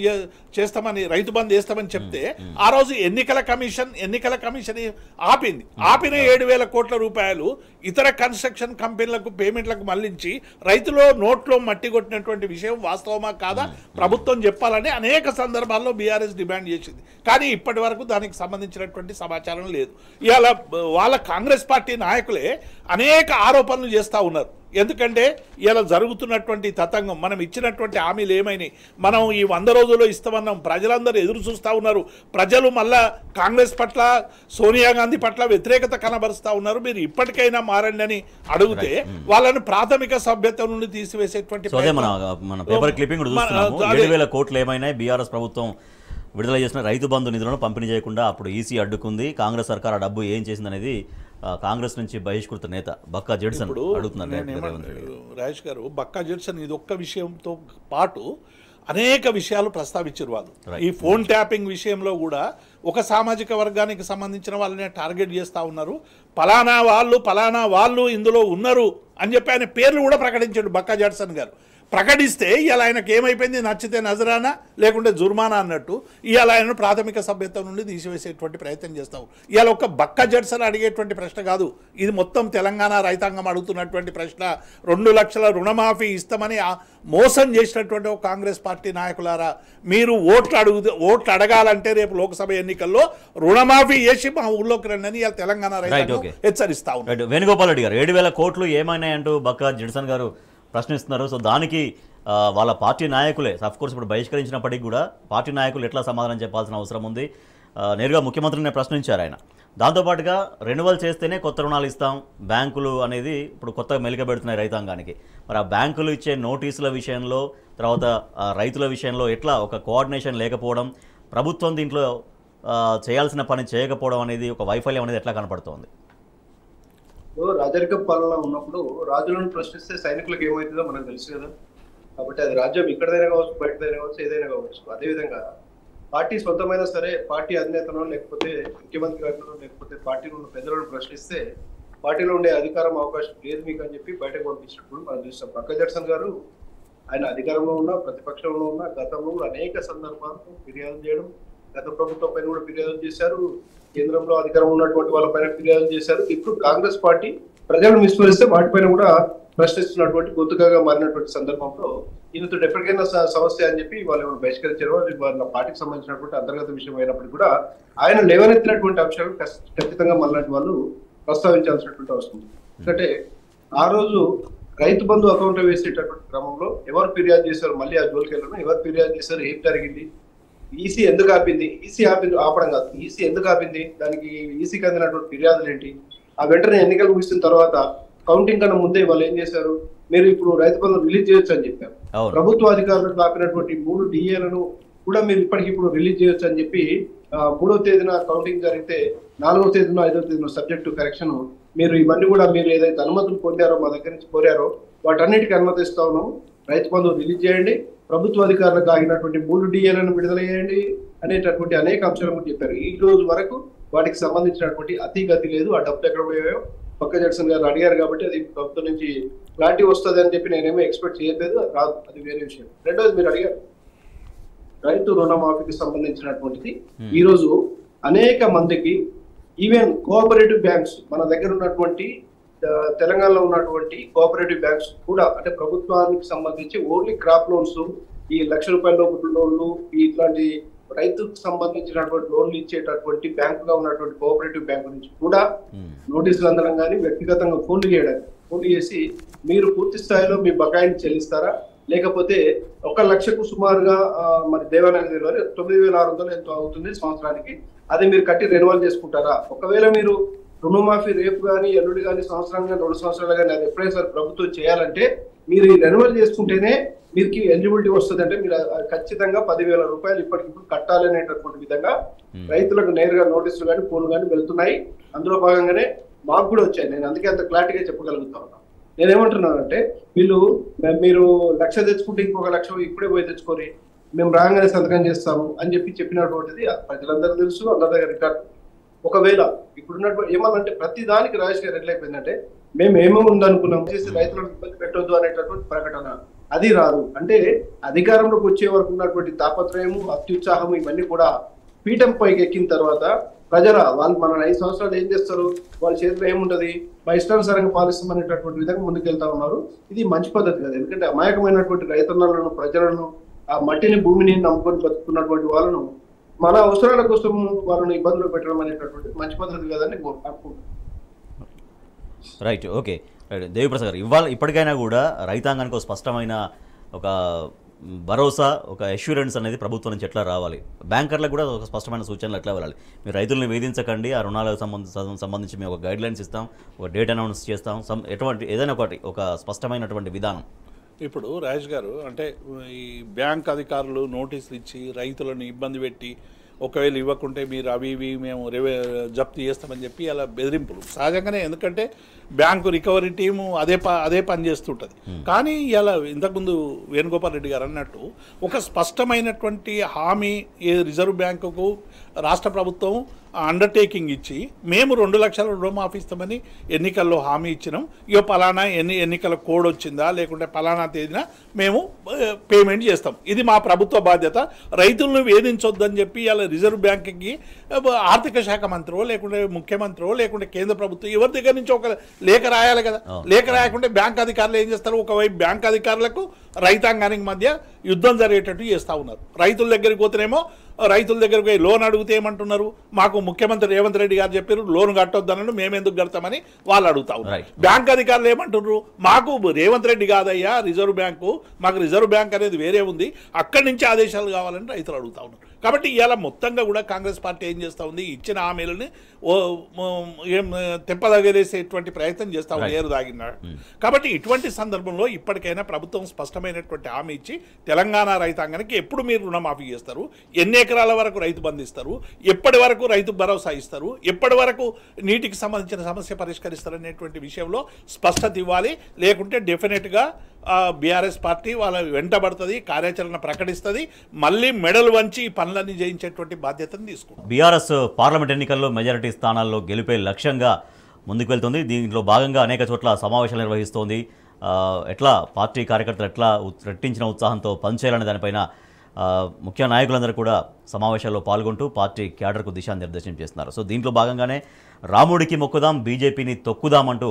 చేస్తామని, రైతు బంధు చేస్తామని చెప్తే ఆ రోజు ఎన్నికల కమిషన్ ఆపింది. ఆపిన 7,000 కోట్ల రూపాయలు ఇతర కన్స్ట్రక్షన్ కంపెనీలకు పేమెంట్లకు మళ్లించి రైతులో నోట్లో మట్టి కొట్టినటువంటి విషయం వాస్తవమా కాదా ప్రభుత్వం చెప్పాలని అనేక సందర్భాల్లో బీఆర్ఎస్ డిమాండ్ చేసింది. కానీ ఇప్పటి వరకు దానికి సంబంధించినటువంటి సమాచారం లేదు. ఇవాళ వాళ్ళ కాంగ్రెస్ పార్టీ నాయకులే అనేక ఆరోపణలు చేస్తూ ఉన్నారు. ఎందుకంటే ఇలా జరుగుతున్నటువంటి తతంగం, మనం ఇచ్చినటువంటి హామీలు ఏమైనాయి, మనం ఈ 100 రోజుల్లో ఇస్తామన్నాం, ప్రజలందరూ ఎదురు చూస్తూ ఉన్నారు. ప్రజలు మళ్ళా కాంగ్రెస్ పట్ల, సోనియా గాంధీ పట్ల వ్యతిరేకత కనబరుస్తూ ఉన్నారు. మీరు ఇప్పటికైనా మారండి అని అడిగితే వాళ్ళని ప్రాథమిక సభ్యత్వం నుండి తీసివేసేటువంటి మన పేపర్ క్లిప్పింగ్ చూస్తున్నాము. 7,000 కోట్లు ఏమైనాయి, బీఆర్ఎస్ ప్రభుత్వం విడుదల చేసిన రైతు బంధు నిధులను పంపిణీ చేయకుండా అప్పుడు ఈసీ అడ్డుకుంది, కాంగ్రెస్ సర్కార్ ఆ డబ్బు ఏం చేసిందనేది కాంగ్రెస్ నుంచి బహిష్కృత నేత బక్కా జడ్సన్ అడుగుతున్నారు. రాజేష్ గారు, బక్కా జడ్సన్ ఇది ఒక్క విషయంతో పాటు అనేక విషయాలు ప్రస్తావించారు వాళ్ళు. ఈ ఫోన్ ట్యాపింగ్ విషయంలో కూడా ఒక సామాజిక వర్గానికి సంబంధించిన వాళ్ళనే టార్గెట్ చేస్తూ ఉన్నారు. పలానా వాళ్ళు ఇందులో ఉన్నారు అని చెప్పి ఆయన పేర్లు కూడా ప్రకటించాడు బక్కా జడ్సన్ గారు. ప్రకటిస్తే ఇవాళ ఆయనకు ఏమైపోయింది, నచ్చితే నజరానా లేకుంటే జుర్మానా అన్నట్టు ఇవాళ ఆయనను ప్రాథమిక సభ్యత్వం నుండి తీసివేసేటువంటి ప్రయత్నం చేస్తావు. ఇవాళ ఒక బక్క జడ్సన్ అడిగేటువంటి ప్రశ్న కాదు, ఇది మొత్తం తెలంగాణ రైతాంగం అడుగుతున్నటువంటి ప్రశ్న. 2 లక్షల రుణమాఫీ ఇస్తామని మోసం చేసినటువంటి ఒక కాంగ్రెస్ పార్టీ నాయకులారా, మీరు ఓట్లు అడగాలంటే రేపు లోక్సభ ఎన్నికల్లో రుణమాఫీ చేసి మా ఊళ్ళోకి రండి అని ఇవాళ తెలంగాణ రైతాంగం హెచ్చరిస్తా ఉన్నారు. వేణుగోపాల్ రెడ్డి గారు 7,000 కోట్లు ఏమైనాయంటూ బక్కా జడ్సన్ గారు ప్రశ్నిస్తున్నారు. సో దానికి వాళ్ళ పార్టీ నాయకులే అఫ్కోర్స్ ఇప్పుడు బహిష్కరించినప్పటికీ కూడా పార్టీ నాయకులు ఎట్లా సమాధానం చెప్పాల్సిన అవసరం ఉంది. నేరుగా ముఖ్యమంత్రిని ప్రశ్నించారు ఆయన. దాంతోపాటుగా రెన్యువల్ చేస్తేనే కొత్త రుణాలు ఇస్తాం, బ్యాంకులు అనేది ఇప్పుడు కొత్తగా మెలికబెడుతున్నాయి రైతాంగానికి. మరి ఆ బ్యాంకులు ఇచ్చే నోటీసుల విషయంలో, తర్వాత రైతుల విషయంలో ఎట్లా ఒక కోఆర్డినేషన్ లేకపోవడం, ప్రభుత్వం దీంట్లో చేయాల్సిన పని చేయకపోవడం అనేది ఒక వైఫల్యం అనేది ఎట్లా కనపడుతోంది? రాజరిక పాలన ఉన్నప్పుడు రాజులను ప్రశ్నిస్తే సైనికులకు ఏమవుతుందో మనకు తెలుసు కదా. కాబట్టి అది రాజ్యం ఇక్కడదైనా కావచ్చు, బయటదైనా కావచ్చు, ఏదైనా కావచ్చు. అదేవిధంగా పార్టీ సొంతమైనా సరే పార్టీ అధినేతను లేకపోతే ముఖ్యమంత్రి గారినో లేకపోతే పార్టీలో ఉన్న పెద్దలను ప్రశ్నిస్తే పార్టీలో ఉండే అధికారం అవకాశం లేదు మీకు అని చెప్పి బయటకు పంపించినప్పుడు మనం చూస్తాం. బక్కా జడ్సన్ గారు ఆయన అధికారంలో ఉన్న ప్రతిపక్షంలో ఉన్న గతంలో అనేక సందర్భాల్లో ఫిర్యాదు చేయడం, గత ప్రభుత్వం పైన కూడా ఫిర్యాదులు చేశారు, కేంద్రంలో అధికారం ఉన్నటువంటి వాళ్ళ పైన ఫిర్యాదులు చేశారు. ఇప్పుడు కాంగ్రెస్ పార్టీ ప్రజలను విస్మరిస్తే వాటిపైన కూడా ప్రశ్నిస్తున్నటువంటి గొంతుకగా మారినటువంటి సందర్భంలో ఈయనతో ఎప్పటికైనా సమస్య అని చెప్పి వాళ్ళు బహిష్కరించారు. వాళ్ళ పార్టీకి సంబంధించినటువంటి అంతర్గత విషయం అయినప్పటికీ కూడా ఆయన లేవనెత్తినటువంటి అంశాలు ఖచ్చితంగా మళ్ళీ వాళ్ళు ప్రస్తావించాల్సినటువంటి అవసరం ఉంది. ఎందుకంటే ఆ రోజు రైతు బంధు అకౌంట్ వేసేటటువంటి క్రమంలో ఎవరు ఫిర్యాదు చేశారు, మళ్ళీ ఆ జోలికి వెళ్ళడం, ఎవరు ఫిర్యాదు చేశారు, ఏం జరిగింది, ఈసీ ఎందుకు ఆపింది, ఆపడం కాదు, ఈసీ ఎందుకు ఆపింది, దానికి ఈసీకి అందినటువంటి ఫిర్యాదులు ఏంటి, ఆ వెంటనే ఎన్నికలు ముగిసిన తర్వాత కౌంటింగ్ కన్నా ముందే వాళ్ళు ఏం చేశారు, మీరు ఇప్పుడు రైతు బంధు రిలీజ్ చేయొచ్చు అని చెప్పారు. ప్రభుత్వ అధికారులకు ఆపినటువంటి 3 DAలను కూడా మీరు ఇప్పటికిప్పుడు రిలీజ్ చేయొచ్చు అని చెప్పి 3వ తేదీన కౌంటింగ్ జరిగితే 4వ తేదీన 5వ తేదీన సబ్జెక్టు కరెక్షన్ మీరు ఇవన్నీ కూడా మీరు ఏదైతే అనుమతులు పొందారో మా దగ్గర నుంచి కోరారో వాటన్నిటికీ అనుమతిస్తా ఉన్నాము, రైతు బంధు రిలీజ్ చేయండి, ప్రభుత్వ అధికారులకు ఆగినటువంటి 3 DAలను విడుదల చేయండి అనేటటువంటి అనేక అంశాలు కూడా చెప్పారు. ఈ రోజు వరకు వాటికి సంబంధించినటువంటి అతిగతి లేదు. ఆ డబ్బులు ఎక్కడ పోయాయో బక్కా జడ్సన్ గారు అడిగారు కాబట్టి అది ప్రభుత్వం నుంచి క్లారిటీ వస్తుంది అని చెప్పి నేనేమో ఎక్స్పెక్ట్ చేయలేదు, అది రాదు, అది వేరే విషయం. రెండోది మీరు అడిగారు రైతు రుణమాఫీకి సంబంధించినటువంటిది ఈ రోజు అనేక మందికి ఈవెన్ కోఆపరేటివ్ బ్యాంక్స్ మన దగ్గర ఉన్నటువంటి తెలంగాణలో ఉన్నటువంటి కోఆపరేటివ్ బ్యాంక్స్ కూడా అంటే ప్రభుత్వానికి సంబంధించి ఓన్లీ క్రాప్ లోన్స్, ఈ ₹1,00,000 లోపు లోన్లు, ఇట్లాంటి రైతుకు సంబంధించినటువంటి లోన్లు ఇచ్చేటటువంటి బ్యాంకుగా ఉన్నటువంటి కోఆపరేటివ్ బ్యాంకు నుంచి కూడా నోటీసులు అందడం కానీ వ్యక్తిగతంగా ఫోన్లు చేసి మీరు పూర్తి స్థాయిలో మీ బకాయిని చెల్లిస్తారా, లేకపోతే 1 లక్షకు సుమారుగా మరి దేవానగరిలో 9,600 ఎంతో అవుతుంది సంవత్సరానికి, అది మీరు కట్టి రెన్యువల్ చేసుకుంటారా, ఒకవేళ మీరు రుణమాఫీ రేపు కానీ ఎల్లుడి కానీ సంవత్సరం కానీ 2 సంవత్సరాలు కానీ అది ఎప్పుడైనా సరే ప్రభుత్వం చేయాలంటే మీరు ఈ రెన్యువల్ చేసుకుంటేనే మీకు ఎలిజిబిలిటీ వస్తుంది, అంటే మీరు ఖచ్చితంగా ₹10,000 ఇప్పటికిప్పుడు కట్టాలనేటటువంటి విధంగా రైతులకు నేరుగా నోటీసులు కానీ ఫోన్లు కానీ వెళ్తున్నాయి. అందులో భాగంగానే మాకు కూడా వచ్చాయి. నేను అందుకే అంత క్లారిటీగా చెప్పగలుగుతా ఉన్నాను. నేనేమంటున్నానంటే మీరు 1,00,000 తెచ్చుకుంటే ఇంకొక 1,00,000 ఇప్పుడే పోయి తెచ్చుకొని మేము రాగానే సంతకం చేస్తాము అని చెప్పినటువంటిది ప్రజలందరూ తెలుసు, అందరి దగ్గర రికార్డు. ఒకవేళ ఇప్పుడున్నటువంటి ఏమన్నంటే ప్రతి దానికి రాజేష్ గారు ఎట్లయిపోయిందంటే మేము ఏమేమి ఉందనుకున్నాం చేసి రైతులకు ఇబ్బంది పెట్టొద్దు అనేటటువంటి ప్రకటన, అది రాదు. అంటే అధికారంలోకి వచ్చే వరకు ఉన్నటువంటి తాపత్రయము, అత్యుత్సాహము ఇవన్నీ కూడా పీఠం పైకి ఎక్కిన తర్వాత వాళ్ళు మన 5 సంవత్సరాలు ఏం చేస్తారు, వాళ్ళ చేతిలో ఏముంటది, మా ఇష్టానుసారంగా పాలిస్తామనేటటువంటి విధంగా ముందుకెళ్తా ఉన్నారు. ఇది మంచి పద్ధతి కదా. ఎందుకంటే అమాయకమైనటువంటి రైతన్నలను, ప్రజలను, ఆ మట్టిని భూమిని నమ్ముకొని బతుకున్నటువంటి వాళ్ళను మన అవసరాల కోసం వాళ్ళని ఇబ్బందులు పెట్టడం అనేటటువంటి మంచి పద్ధతి కదని అనుకుంటున్నాను. Right, okay. దేవిప్రసాద్ గారు, ఇప్పటికైనా కూడా రైతాంగానికి ఒక స్పష్టమైన ఒక భరోసా, ఒక అష్యూరెన్స్ అనేది ప్రభుత్వం నుంచి ఎట్లా రావాలి, బ్యాంకర్లకు కూడా ఒక స్పష్టమైన సూచనలు ఎట్లా వెళ్ళాలి, మీరు రైతులను వేధించకండి, ఆ రుణాలకు సంబంధించి మేము ఒక గైడ్లైన్స్ ఇస్తాం, ఒక డేట్ అనౌన్స్ చేస్తాం, ఎటువంటి ఏదైనా ఒక స్పష్టమైనటువంటి విధానం. ఇప్పుడు రాజేష్ గారు అంటే ఈ బ్యాంక్ అధికారులు నోటీసులు ఇచ్చి రైతులను ఇబ్బంది పెట్టి ఒకవేళ ఇవ్వకుంటే మీరు అవి ఇవి మేము జప్తు చేస్తామని చెప్పి అలా బెదిరింపులు సహజంగానే, ఎందుకంటే బ్యాంకు రికవరీ టీము అదే పని చేస్తుంటుంది. కానీ ఇలా ఇంతకుముందు వేణుగోపాల్ రెడ్డి గారు అన్నట్టు ఒక స్పష్టమైనటువంటి హామీ రిజర్వ్ బ్యాంకుకు రాష్ట్ర ప్రభుత్వం అండర్టేకింగ్ ఇచ్చి మేము 2 లక్షల రుణమాఫీ ఇస్తామని ఎన్నికల్లో హామీ ఇచ్చినాం. ఇక పలానా ఎన్నికల కోడ్ వచ్చిందా లేకుంటే పలానా తేదీన మేము పేమెంట్ చేస్తాం, ఇది మా ప్రభుత్వ బాధ్యత, రైతులను వేధించొద్దని చెప్పి ఇలా రిజర్వ్ బ్యాంక్కి ఆర్థిక శాఖ మంత్రో లేకుంటే ముఖ్యమంత్రో లేకుంటే కేంద్ర ప్రభుత్వం ఎవరి దగ్గర నుంచి ఒక లేఖ రాయాలి కదా. లేఖ రాయకుంటే బ్యాంక్ అధికారులు ఏం చేస్తారు, ఒకవైపు బ్యాంక్ అధికారులకు రైతాంగానికి మధ్య యుద్ధం జరిగేటట్టు చేస్తూ ఉన్నారు. రైతుల దగ్గరికి పోతేనేమో రైతుల దగ్గరికి పోయి లోన్ అడిగితే ఏమంటున్నారు, మాకు ముఖ్యమంత్రి రేవంత్ రెడ్డి గారు చెప్పారు లోన్ కట్టొద్దన్నాడు, మేమెందుకు కడతామని వాళ్ళు అడుగుతా ఉన్నారు. బ్యాంక్ అధికారులు ఏమంటున్నారు, మాకు రేవంత్ రెడ్డి కాదయ్యా రిజర్వ్ బ్యాంకు, మాకు రిజర్వ్ బ్యాంక్ అనేది వేరే ఉంది, అక్కడి నుంచి ఆదేశాలు కావాలని రైతులు అడుగుతా ఉన్నారు. కాబట్టి ఇవాళ మొత్తంగా కూడా కాంగ్రెస్ పార్టీ ఏం చేస్తూ ఉంది, ఇచ్చిన హామీలని తెప్పదగరేసేటువంటి ప్రయత్నం చేస్తూ ఉంది ఏరు దాగినాడు. కాబట్టి ఇటువంటి సందర్భంలో ఇప్పటికైనా ప్రభుత్వం స్పష్టమైనటువంటి హామీ ఇచ్చి తెలంగాణ రైతాంగానికి ఎప్పుడు మీరు రుణమాఫీ చేస్తారు, ఎన్ని ఎకరాల వరకు రైతు బంధిస్తారు, ఎప్పటి వరకు రైతు భరోసా ఇస్తారు, ఎప్పటి వరకు నీటికి సంబంధించిన సమస్య పరిష్కరిస్తారు అనేటువంటి విషయంలో స్పష్టత ఇవ్వాలి. లేకుంటే డెఫినెట్గా బీఆర్ఎస్ పార్టీ వాళ్ళ వెంటబడుతుంది, కార్యాచరణ ప్రకటిస్తుంది, మళ్ళీ మెడల్ వంచి ఈ పనులన్నీ జయించేటువంటి బాధ్యతను తీసుకుంటుంది. బీఆర్ఎస్ పార్లమెంట్ ఎన్నికల్లో మెజారిటీ స్థానాల్లో గెలిపే లక్ష్యంగా ముందుకు వెళ్తుంది. దీంట్లో భాగంగా అనేక చోట్ల సమావేశాలు నిర్వహిస్తోంది. ఎట్లా పార్టీ కార్యకర్తలు ఎట్లా రెట్టించిన ఉత్సాహంతో పనిచేయాలనే దానిపైన ముఖ్య నాయకులందరూ కూడా సమావేశాల్లో పాల్గొంటూ పార్టీ క్యాడర్కు దిశానిర్దేశం చేస్తున్నారు. సో దీంట్లో భాగంగానే రాముడికి మొక్కుదాం, బీజేపీని తొక్కుదామంటూ